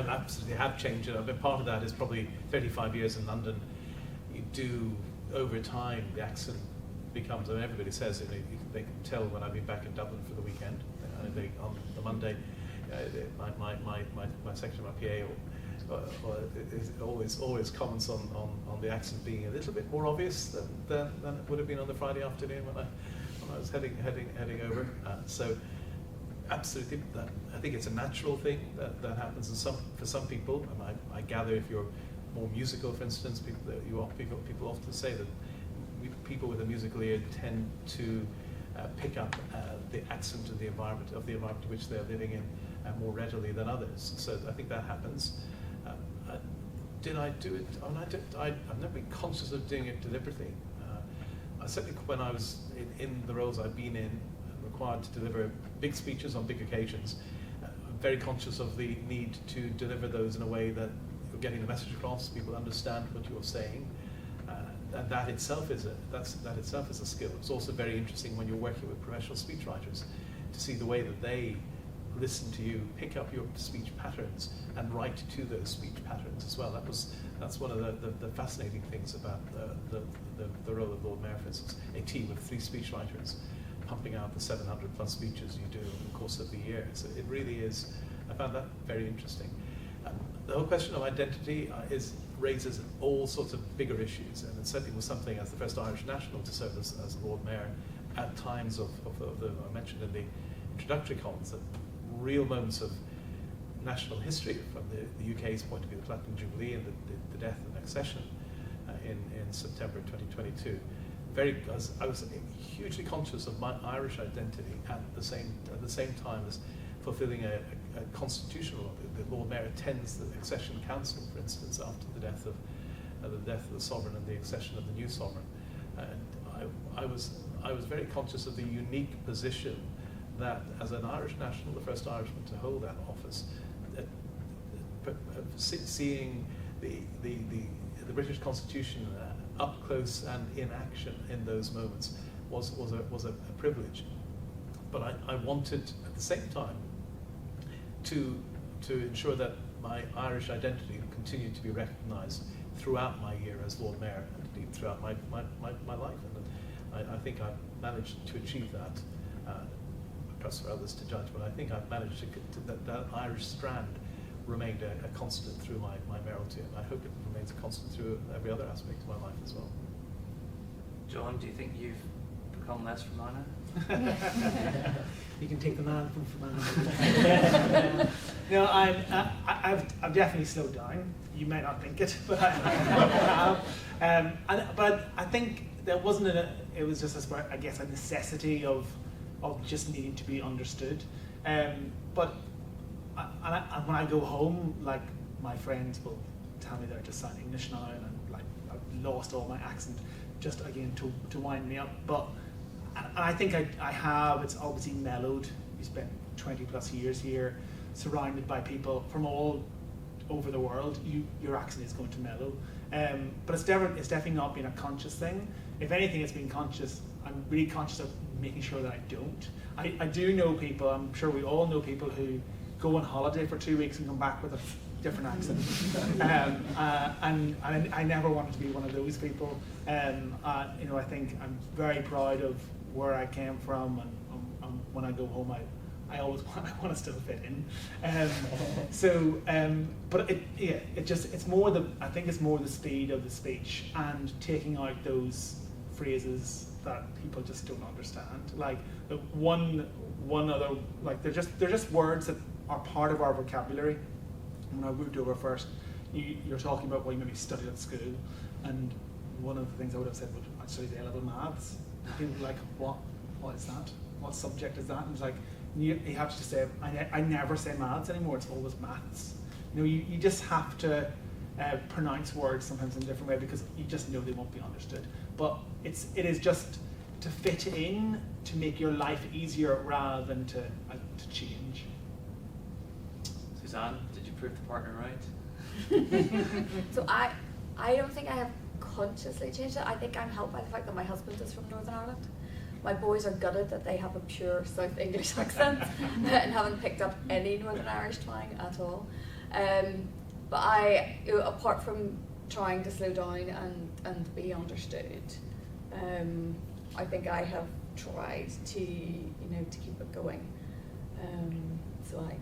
absolutely have changed it. I mean, part of that is probably 35 years in London. You do, over time, the accent becomes, I mean, everybody says it, they can tell when I've been back in Dublin for the weekend. On the Monday, my secretary, my PA, always comments on the accent being a little bit more obvious than it would have been on the Friday afternoon when I was heading over. So absolutely, I think it's a natural thing that happens for some people. And I gather if you're more musical, for instance, people often say that people with a musical ear tend to pick up the accent of the environment in which they're living in more readily than others. So I think that happens. Did I do it? I've never been conscious of doing it deliberately. I certainly, when I was in the roles I've been in, required to deliver big speeches on big occasions, I'm very conscious of the need to deliver those in a way that you're getting the message across, people understand what you're saying. And that itself is a skill. It's also very interesting when you're working with professional speechwriters to see the way that they listen to you, pick up your speech patterns, and write to those speech patterns as well. That's one of the fascinating things about the role of Lord Mayor, for instance. A team of 3 speechwriters pumping out the 700 plus speeches you do over the course of the year. So it really is. I found that very interesting. The whole question of identity raises all sorts of bigger issues, and it certainly was something as the first Irish national to serve as Lord Mayor at times of the I mentioned in the introductory comments, that real moments of national history from the UK's point of view, the Platinum Jubilee and the death and accession in September 2022. I was hugely conscious of my Irish identity at the same time as fulfilling a constitutional role. The Lord Mayor attends the Accession Council, for instance, after the death of the sovereign and the accession of the new sovereign. And I was very conscious of the unique position that, as an Irish national, the first Irishman to hold that office, seeing the British Constitution up close and in action in those moments was a privilege. But I wanted at the same time to ensure that my Irish identity continued to be recognised throughout my year as Lord Mayor, and indeed throughout my life. And I think I've managed to achieve that. Perhaps for others to judge, but I think I've managed that Irish strand remained a constant through my mayoralty, and I hope it remains a constant through every other aspect of my life as well. John, do you think you've become less Fermanagh? You can take the man from Fermanagh. No, I've definitely slowed down. You may not think it, but I have. But I think that wasn't it was just I guess a necessity of just needing to be understood. But when I go home, like, my friends will tell me they're just sound English now, and I've lost all my accent, just again to wind me up. But I think I have. It's obviously mellowed. You spent 20 plus years here, surrounded by people from all over the world. Your accent is going to mellow. But it's definitely not been a conscious thing. If anything, it's been conscious. I'm really conscious of making sure that I don't. I do know people, I'm sure we all know people who go on holiday for 2 weeks and come back with a different accent. And I never wanted to be one of those people. I think I'm very proud of where I came from, and when I go home, I always want to still fit in. But it's more I think it's more the speed of the speech and taking out those phrases that people just don't understand. Like one other, like they're just words that are part of our vocabulary. When I moved over first, you're talking about what you maybe studied at school, and one of the things I would have said was I studied A-level maths. People were like, what is that? What subject is that? And it's like, you have to say, I never say maths anymore, it's always maths. You just have to pronounce words sometimes in a different way because you just know they won't be understood. But it is just to fit in, to make your life easier rather than to change. Suzanne, did you prove the partner right? So I don't think I have consciously changed it. I think I'm helped by the fact that my husband is from Northern Ireland. My boys are gutted that they have a pure South English accent and haven't picked up any Northern Irish twang at all. But apart from trying to slow down and be understood, I think I have tried to keep it going. So I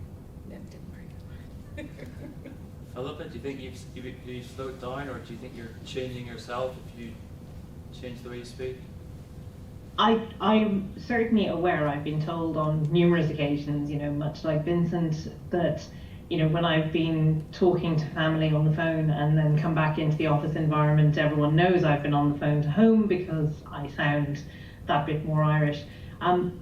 didn't prove it. Philippa, do you think you've slowed down, or do you think you're changing yourself if you change the way you speak? I'm certainly aware, I've been told on numerous occasions, much like Vincent, that when I've been talking to family on the phone and then come back into the office environment, everyone knows I've been on the phone to home because I sound that bit more Irish.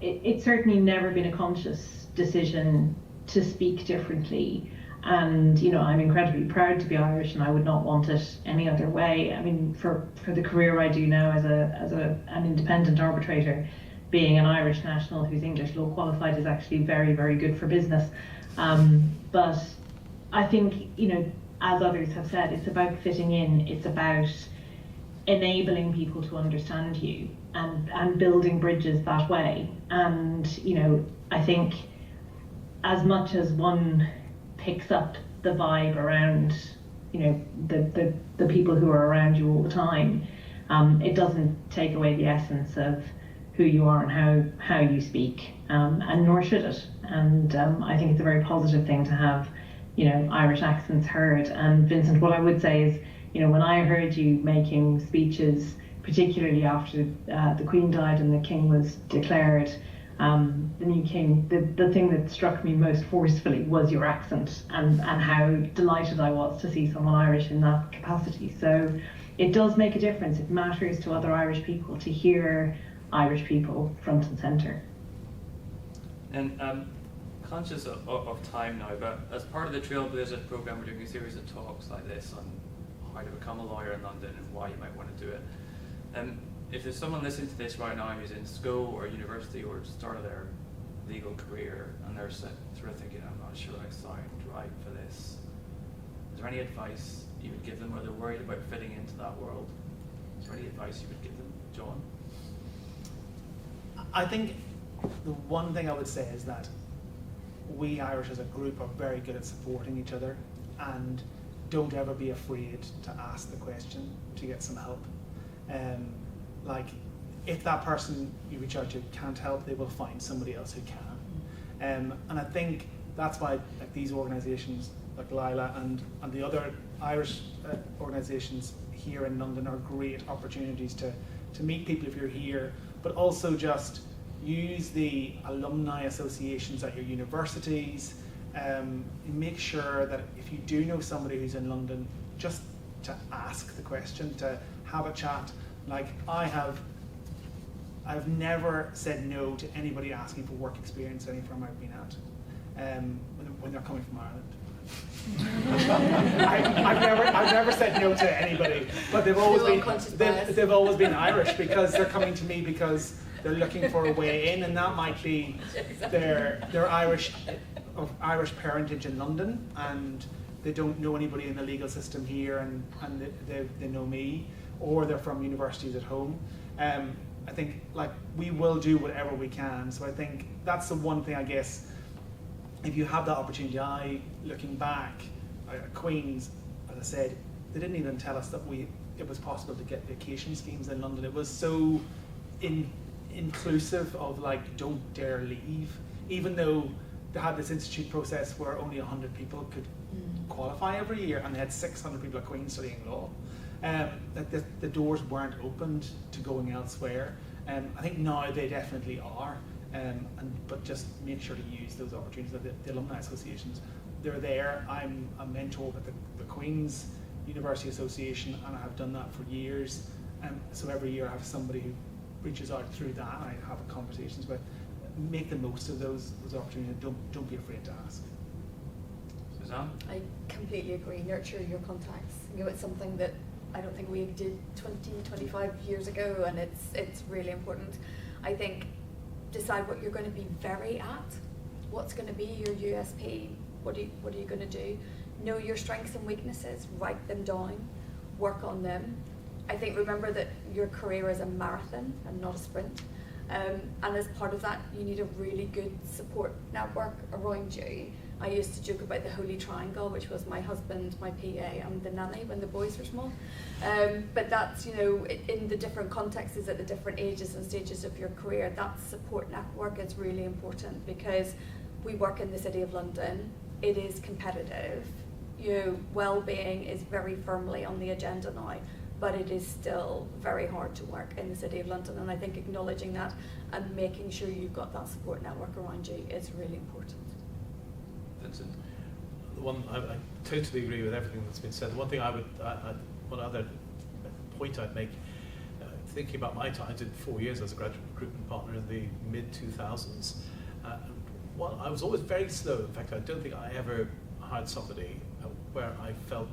It's certainly never been a conscious decision to speak differently. And I'm incredibly proud to be Irish, and I would not want it any other way. I mean, for the career I do now as an independent arbitrator, being an Irish national who's English law qualified is actually very, very good for business. But I think, as others have said, it's about fitting in. It's about enabling people to understand you and building bridges that way. And I think as much as one picks up the vibe around, the people who are around you all the time, it doesn't take away the essence of who you are and how you speak, and nor should it. And I think it's a very positive thing to have, Irish accents heard. And Vincent, what I would say is, when I heard you making speeches, particularly after the Queen died and the King was declared the new King, the thing that struck me most forcefully was your accent and how delighted I was to see someone Irish in that capacity. So it does make a difference. It matters to other Irish people to hear Irish people front and centre. And conscious of time now, but as part of the Trailblazer program, we're doing a series of talks like this on how to become a lawyer in London and why you might want to do it. If there's someone listening to this right now who's in school or university or started their legal career and they're sort of thinking, I'm not sure I sound right for this, is there any advice you would give them, or they're worried about fitting into that world? Is there any advice you would give them, John? I think the one thing I would say is that we Irish as a group are very good at supporting each other, and don't ever be afraid to ask the question to get some help. Like, if that person you reach out to can't help, they will find somebody else who can. And I think that's why these organisations like LILA and the other Irish organisations here in London are great opportunities to meet people if you're here, but also just use the alumni associations at your universities. Make sure that if you do know somebody who's in London, just to ask the question, to have a chat. Like, I've never said no to anybody asking for work experience any firm I've been at, when they're coming from Ireland. I've never said no to anybody, but they've always been Irish, because they're coming to me because they're looking for a way in, and that might be they're Irish, of Irish parentage in London, and they don't know anybody in the legal system here, and they know me, or they're from universities at home. I think, like, we will do whatever we can. So I think that's the one thing, I guess, if you have that opportunity. Looking back at Queen's, as I said, they didn't even tell us that it was possible to get vacation schemes in London. It was so inclusive of, like, don't dare leave, even though they had this institute process where only 100 people could qualify every year, and they had 600 people at Queen studying law. That the doors weren't opened to going elsewhere. I think now they definitely are, but just make sure to use those opportunities. The alumni associations, they're there. I'm a mentor with the Queen's University Association, and I have done that for years. So every year I have somebody who reaches out through that, and I have conversations with. Make the most of those opportunities. Don't be afraid to ask. Suzanne? I completely agree. Nurture your contacts. It's something that I don't think we did 25 years ago, and it's really important. I think decide what you're going to be very at. What's going to be your USP? What are you going to do? Know your strengths and weaknesses. Write them down. Work on them. I think remember that your career is a marathon and not a sprint. And as part of that, you need a really good support network around you. I used to joke about the Holy Triangle, which was my husband, my PA, and the nanny when the boys were small. But that's, in the different contexts at the different ages and stages of your career, that support network is really important, because we work in the City of London. It is competitive. Well-being is very firmly on the agenda now, but it is still very hard to work in the City of London. And I think acknowledging that and making sure you've got that support network around you is really important. Vincent? I totally agree with everything that's been said. The one thing one other point I'd make, thinking about my time, I did 4 years as a graduate recruitment partner in the mid-2000s. I was always very slow. In fact, I don't think I ever hired somebody where I felt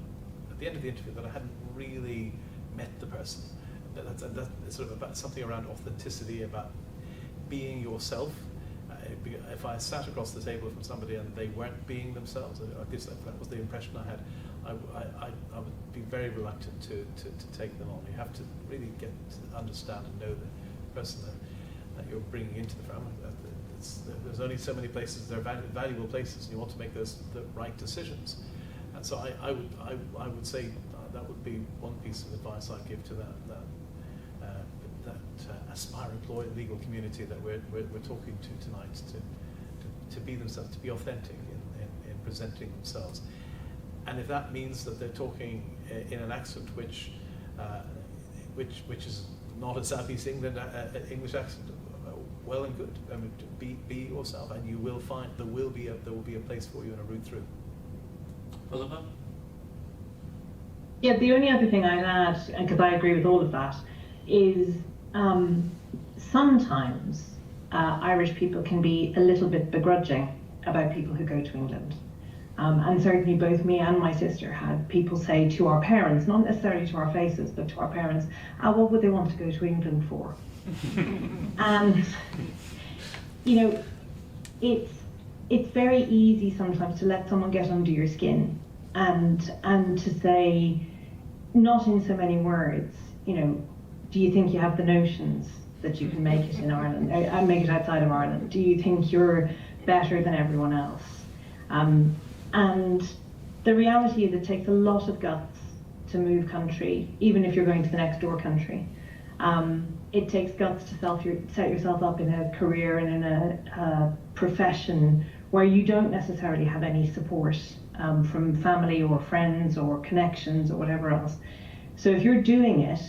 at the end of the interview that I hadn't really met the person. That's sort of about something around authenticity, about being yourself. If I sat across the table from somebody and they weren't being themselves, I guess that was the impression I had, I would be very reluctant to take them on. You have to really get to understand and know the person that you're bringing into the family. there's only so many places. They're valuable places, and you want to make the right decisions. And so I would say that would be one piece of advice I'd give to that aspiring legal community that we're talking to tonight, to be themselves, to be authentic in presenting themselves. And if that means that they're talking in an accent which is not a Southeast England English accent, well and good. I mean, be yourself, and you will find there will be a place for you and a route through. Oliver? Yeah, the only other thing I'd add, because I agree with all of that, is sometimes Irish people can be a little bit begrudging about people who go to England. And certainly both me and my sister had people say to our parents, not necessarily to our faces, but to our parents, what would they want to go to England for? And, you know, it's very easy sometimes to let someone get under your skin and to say, not in so many words, you know, do you think you have the notions that you can make it in Ireland, and make it outside of Ireland? Do you think you're better than everyone else? And the reality is it takes a lot of guts to move country, even if you're going to the next door country. It takes guts to set yourself up in a career and in a profession where you don't necessarily have any support from family or friends or connections or whatever else. So if you're doing it,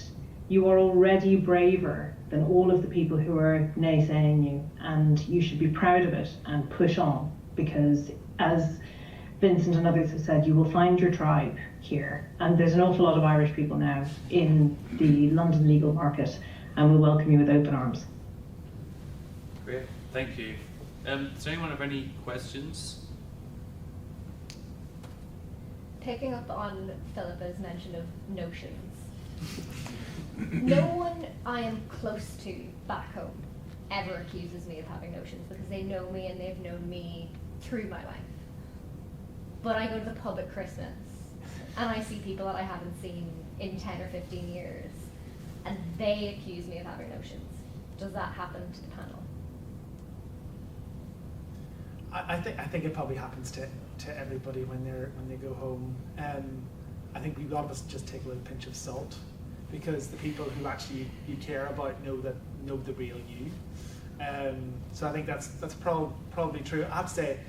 you are already braver than all of the people who are naysaying you, and you should be proud of it and push on, because as Vincent and others have said, you will find your tribe here, and there's an awful lot of Irish people now in the London legal market, and we'll welcome you with open arms. Great, thank you. Does anyone have any questions? Picking up on Philippa's mention of notions, no one I am close to back home ever accuses me of having notions, because they know me and they've known me through my life. But I go to the pub at Christmas and I see people that I haven't seen in 10 or 15 years, and they accuse me of having notions. Does that happen to the panel? I think it probably happens to everybody when they go home. I think a lot of us just take a little pinch of salt, because the people who actually you care about know the real you. So I think that's probably true. I have to say,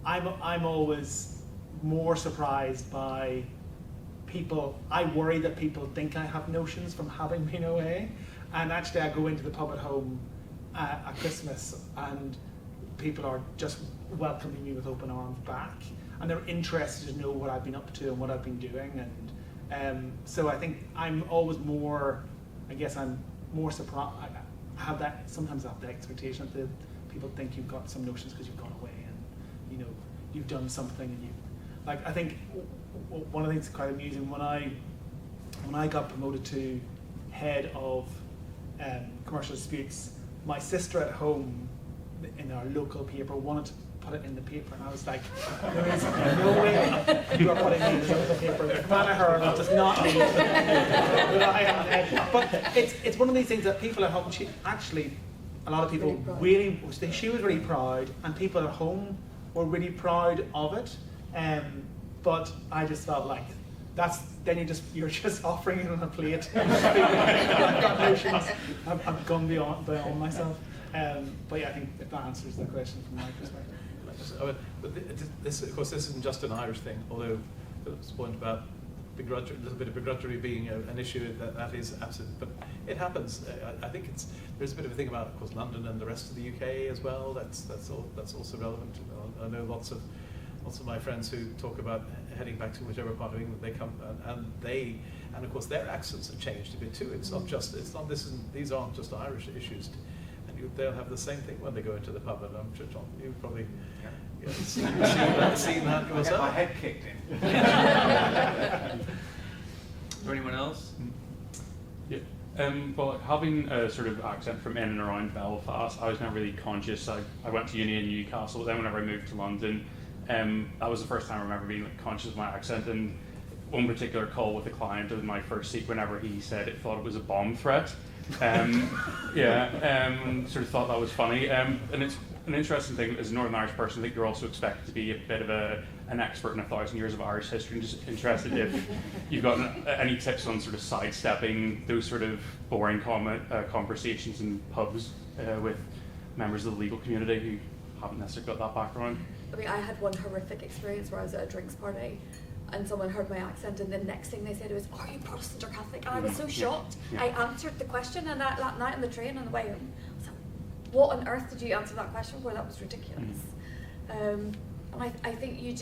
I'm always more surprised by people. I worry that people think I have notions from having been away, and actually I go into the pub at home at Christmas, and people are just welcoming me with open arms back, and they're interested to know what I've been up to and what I've been doing, and so I think I'm always more, I guess I'm more surprised. I have that, sometimes I have the expectation that people think you've got some notions because you've gone away and, you know, you've done something, and I think one of the things that's quite amusing, when I got promoted to head of commercial disputes, my sister at home in our local paper wanted to put it in the paper, and I was like, there is no way you are putting me in the paper. Banagher does not mean that I am head. But it's one of these things that people at home, a lot of people she was really proud, and people at home were really proud of it. But I just felt like you're just offering it on a plate. I've got notions. I've gone beyond myself. But yeah, I think if that answers the question from my perspective. But this, of course, this isn't just an Irish thing, although Philip's point about a little bit of begrudgery being an issue, that is absolutely, but it happens. I think there's a bit of a thing about, of course, London and the rest of the UK as well. That's also relevant. I know lots of my friends who talk about heading back to whichever part of England they come, and of course their accents have changed a bit too. These aren't just Irish issues. They'll have the same thing when they go into the pub, and I'm sure, John, you've probably seen that yourself. I get my head kicked in. Or anyone else? Yeah. Well, having a sort of accent from in and around Belfast, I was never really conscious. I went to uni in Newcastle, but then whenever I moved to London, that was the first time I remember being conscious of my accent. And one particular call with a client in my first seat, whenever he said it thought it was a bomb threat, Sort of thought that was funny. And it's an interesting thing, as a Northern Irish person, I think you're also expected to be a bit of an expert in 1,000 years of Irish history. I'm just interested if you've got any tips on sort of sidestepping those sort of boring conversations in pubs with members of the legal community who haven't necessarily got that background. I mean, I had one horrific experience where I was at a drinks party and someone heard my accent, and the next thing they said was, "Are you Protestant or Catholic?" And I was so shocked. Yeah. I answered the question, and that night on the train on the way home, I was like, what on earth did you answer that question for? That was ridiculous. And I think you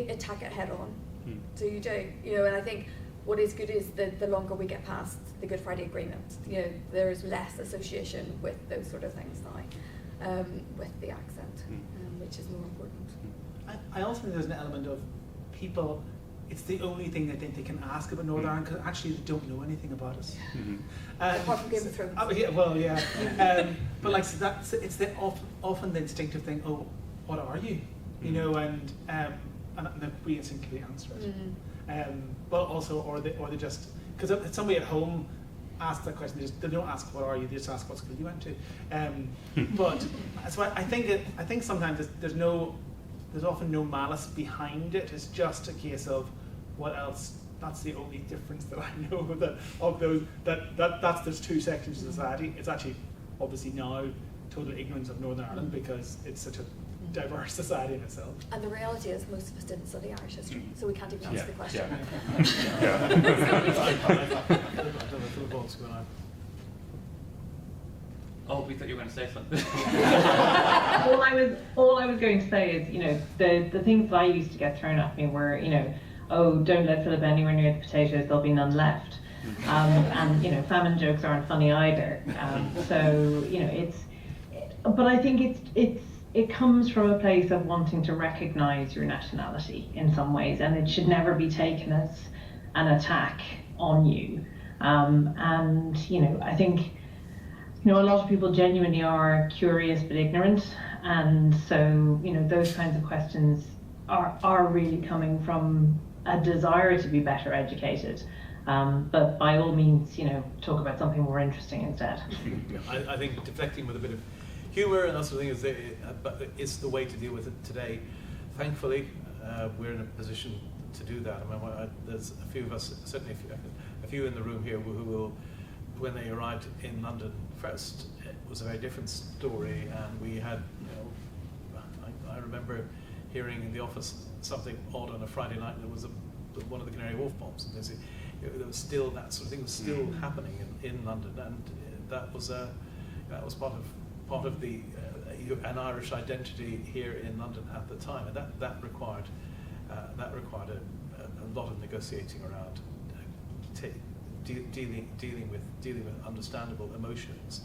attack it head on. So you do, and I think what is good is the longer we get past the Good Friday Agreement, there is less association with those sort of things now, with the accent, which is more important. I also think there's an element of people, it's the only thing they think they can ask about Northern Ireland, because actually they don't know anything about us. Apart from Game of Thrones. But like, so it's often the instinctive thing, oh, what are you? And we instinctively answer it. But also, or they just, because if somebody at home asks that question, they don't ask what are you, they just ask what school you went to. But so I think sometimes there's often no malice behind it. It's just a case of what else. That's the only difference that I know of those. That's there's two sections of society. It's actually obviously now total ignorance of Northern Ireland because it's such a diverse society in itself. And the reality is most of us didn't study Irish history, so we can't even answer the question. Oh, we thought you were going to say something. all I was going to say is, the things that I used to get thrown at me were, oh, don't let Philip anywhere near the potatoes, there'll be none left. And famine jokes aren't funny either. But I think it comes from a place of wanting to recognise your nationality in some ways, and it should never be taken as an attack on you. I think a lot of people genuinely are curious but ignorant, and so those kinds of questions are really coming from a desire to be better educated. But by all means, talk about something more interesting instead. I think deflecting with a bit of humour and that sort of thing is the way to deal with it today. Thankfully, we're in a position to do that. I mean, there's a few of us, certainly a few in the room here, who will, when they arrived in London first, it was a very different story, and we had, I remember hearing in the office something odd on a Friday night. There was one of the Canary Wharf bombs, and there was still that sort of thing was still happening in London, and that was part of the an Irish identity here in London at the time, and that required a lot of negotiating around dealing with understandable emotions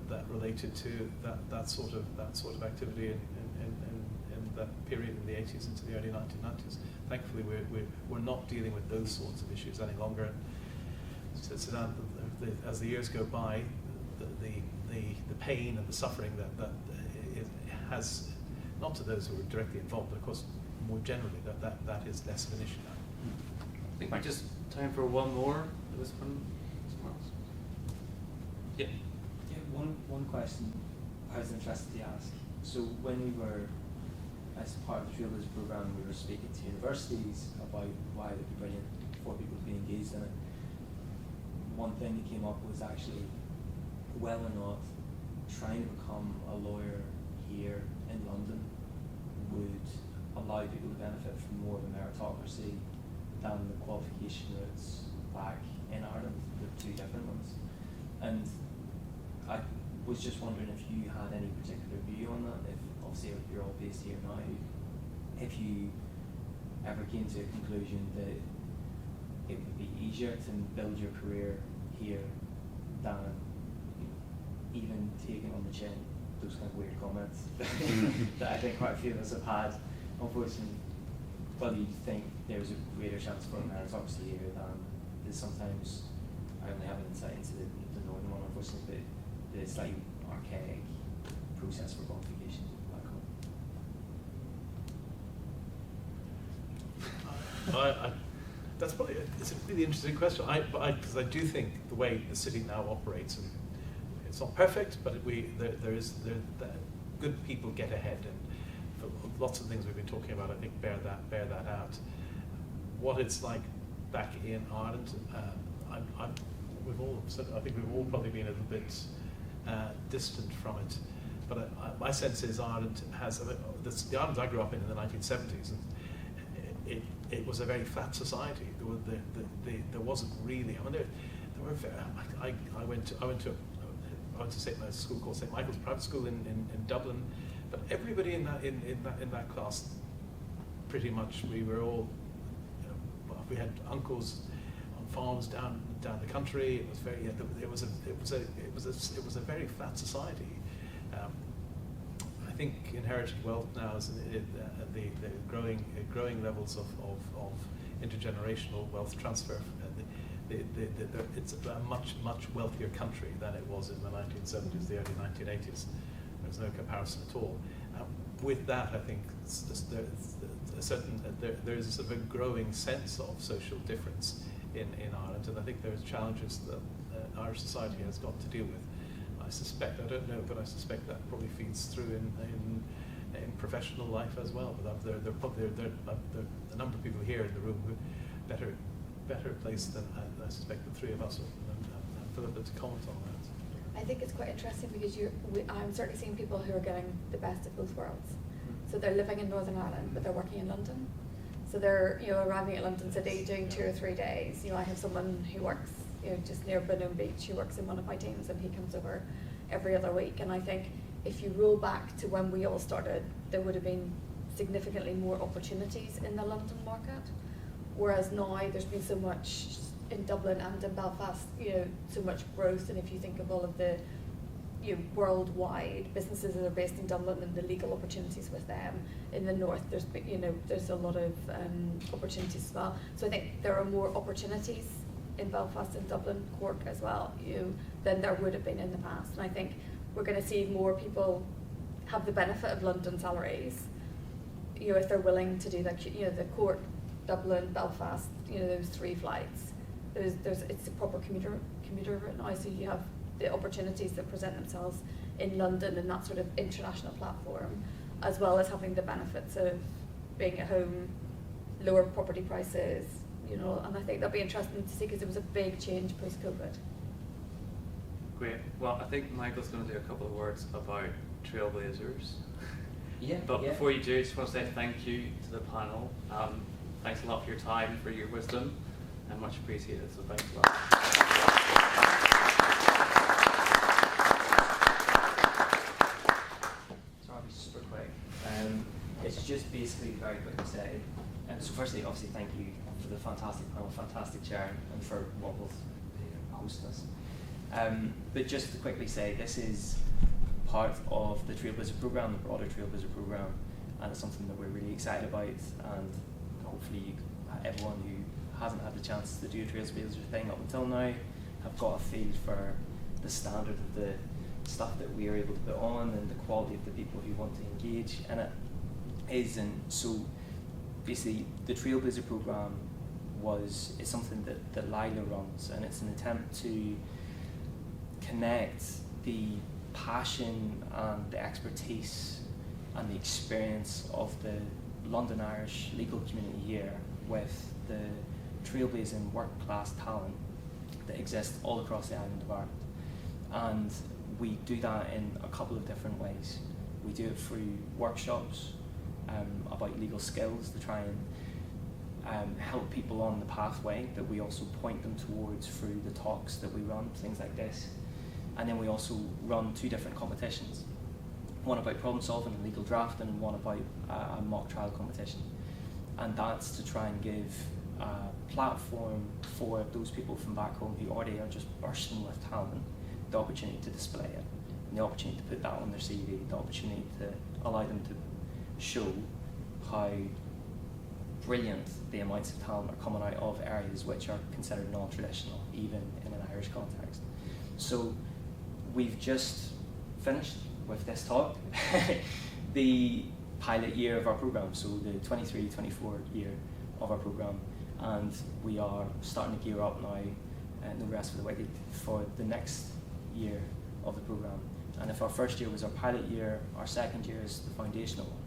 that related to that sort of activity in that period in the 80s into the early 1990s. Thankfully, we're not dealing with those sorts of issues any longer. So as the years go by, the pain and the suffering that it has, not to those who are directly involved, but of course more generally, that is less of an issue now. I think we just time for one more. There was one somewhere else. Yeah. Yeah, one question I was interested to ask. So when we were, as part of the Trailblazer program, we were speaking to universities about why it would be brilliant for people to be engaged in it. One thing that came up was actually whether or not trying to become a lawyer here in London would allow people to benefit from more of a meritocracy than the qualification routes back in Ireland, the two different ones. And I was just wondering if you had any particular view on that, if obviously you're all based here now, if you ever came to a conclusion that it would be easier to build your career here than even taking on the chin those kind of weird comments that I think quite a few of us have had. Unfortunately, whether you think there's a greater chance for a meritocracy here than there's sometimes, I only have an insight into the northern one, unfortunately, but the slightly archaic process for qualification back home. That's probably it's a really interesting question. Because I do think the way the city now operates, and it's not perfect, but good people get ahead, and for lots of things we've been talking about, I think bear that out. What it's like back in Ireland, I think we've all probably been a little bit distant from it. But my sense is Ireland has the Ireland I grew up in the 1970s, and it was a very flat society. There wasn't really. I mean, there were. I went to a school called St Michael's Private School in Dublin, but everybody in that class, pretty much, we were all. We had uncles on farms down the country. It was very. It was a very flat society. I think inherited wealth now is the growing levels of intergenerational wealth transfer. It's a much wealthier country than it was in the 1970s, the early 1980s. There's no comparison at all. With that, I think there is a sort of a growing sense of social difference in Ireland, and I think there's challenges that Irish society has got to deal with. I suspect, I don't know, but I suspect that probably feeds through in professional life as well. But there are a number of people here in the room who are better placed than I suspect the three of us, and Philippa to comment on that. I think it's quite interesting because I'm certainly seeing people who are getting the best of both worlds. So they're living in Northern Ireland, but they're working in London. So they're arriving at London City, doing 2 or 3 days. I have someone who works just near Bournemouth Beach, who works in one of my teams, and he comes over every other week. And I think if you roll back to when we all started, there would have been significantly more opportunities in the London market, whereas now there's been so much in Dublin and in Belfast, so much growth. And if you think of all of the worldwide businesses that are based in Dublin and the legal opportunities with them, in the north there's a lot of opportunities as well. So I think there are more opportunities in Belfast and Dublin, Cork as well, than there would have been in the past. And I think we're going to see more people have the benefit of London salaries, if they're willing to do that. The Cork, Dublin, Belfast, those 3 flights. It's a proper commuter route now, so you have the opportunities that present themselves in London and that sort of international platform, as well as having the benefits of being at home, lower property prices, and I think that'll be interesting to see because it was a big change post-COVID. Great. Well, I think Michael's going to do a couple of words about Trailblazers. Yeah. But before you do, I just want to say thank you to the panel. Thanks a lot for your time, for your wisdom, and much appreciated. So thanks a lot. So I'll be super quick. It's just basically very quick to say. So firstly, obviously, thank you for the fantastic panel, fantastic chair, and for Wobbles hosting us. But just to quickly say, this is part of the Trailblazer program, the broader Trailblazer program, and it's something that we're really excited about. And hopefully, everyone who hasn't had the chance to do a Trailblazer thing up until now have got a feel for the standard of the stuff that we are able to put on and the quality of the people who want to engage in it is. And so, basically, the Trailblazer program is something that LILA runs, and it's an attempt to connect the passion and the expertise and the experience of the London Irish legal community here with the trailblazing world-class talent that exists all across the island of Ireland. And we do that in a couple of different ways. We do it through workshops about legal skills to try and help people on the pathway that we also point them towards through the talks that we run, things like this. And then we also run 2 different competitions, one about problem solving and legal drafting, and one about a mock trial competition. And that's to try and give a platform for those people from back home who already are just bursting with talent, the opportunity to display it, and the opportunity to put that on their CV, the opportunity to allow them to show how brilliant the amounts of talent are coming out of areas which are considered non-traditional, even in an Irish context. So we've just finished with this talk the pilot year of our programme, so the 23-24 year of our programme, and we are starting to gear up now, and the rest of the way for the next year of the programme. And if our first year was our pilot year, our second year is the foundational one,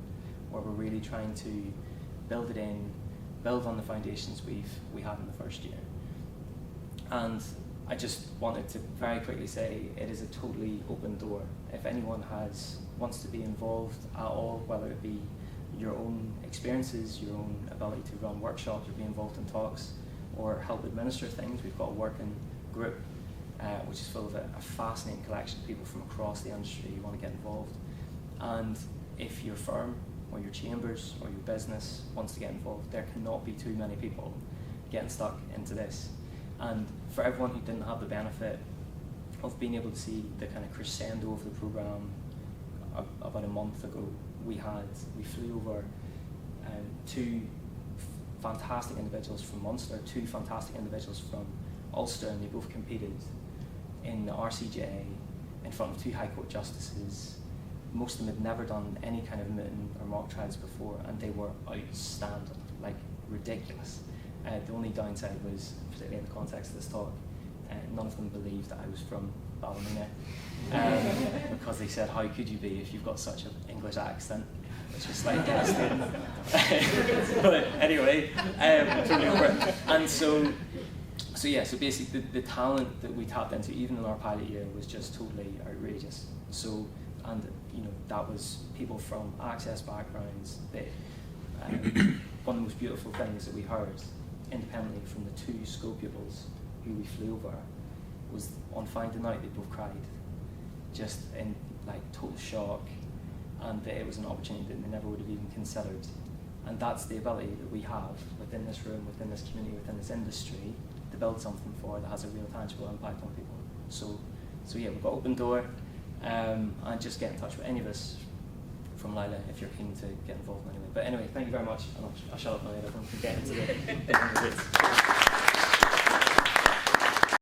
where we're really trying to build it in, build on the foundations we had in the first year. And I just wanted to very quickly say it is a totally open door. If anyone wants to be involved at all, whether it be your own experiences, your own ability to run workshops or be involved in talks or help administer things, we've got a working group which is full of a fascinating collection of people from across the industry who want to get involved. And if your firm or your chambers or your business wants to get involved, there cannot be too many people getting stuck into this. And for everyone who didn't have the benefit of being able to see the kind of crescendo of the programme about a month ago, we flew over two fantastic individuals from Munster, two fantastic individuals from Ulster, and they both competed in the RCJ in front of two High Court justices. Most of them had never done any kind of mooting or mock trials before, and they were outstanding, like ridiculous. The only downside was, particularly in the context of this talk, none of them believed that I was from Ballymena, because they said, how could you be if you've got such an English accent, which was slightly devastating. But anyway, totally over it. And so basically the talent that we tapped into, even in our pilot year, was just totally outrageous. So, and that was people from access backgrounds. That one of the most beautiful things that we heard independently from the two school pupils who we flew over was on finding out they both cried, just in like total shock, and that it was an opportunity that they never would have even considered. And that's the ability that we have within this room, within this community, within this industry, to build something for that has a real tangible impact on people. So yeah, we've got open door, and just get in touch with any of us from LILA if you're keen to get involved in any way. But anyway, thank you very much, and I'll shut up now. Everyone can get into the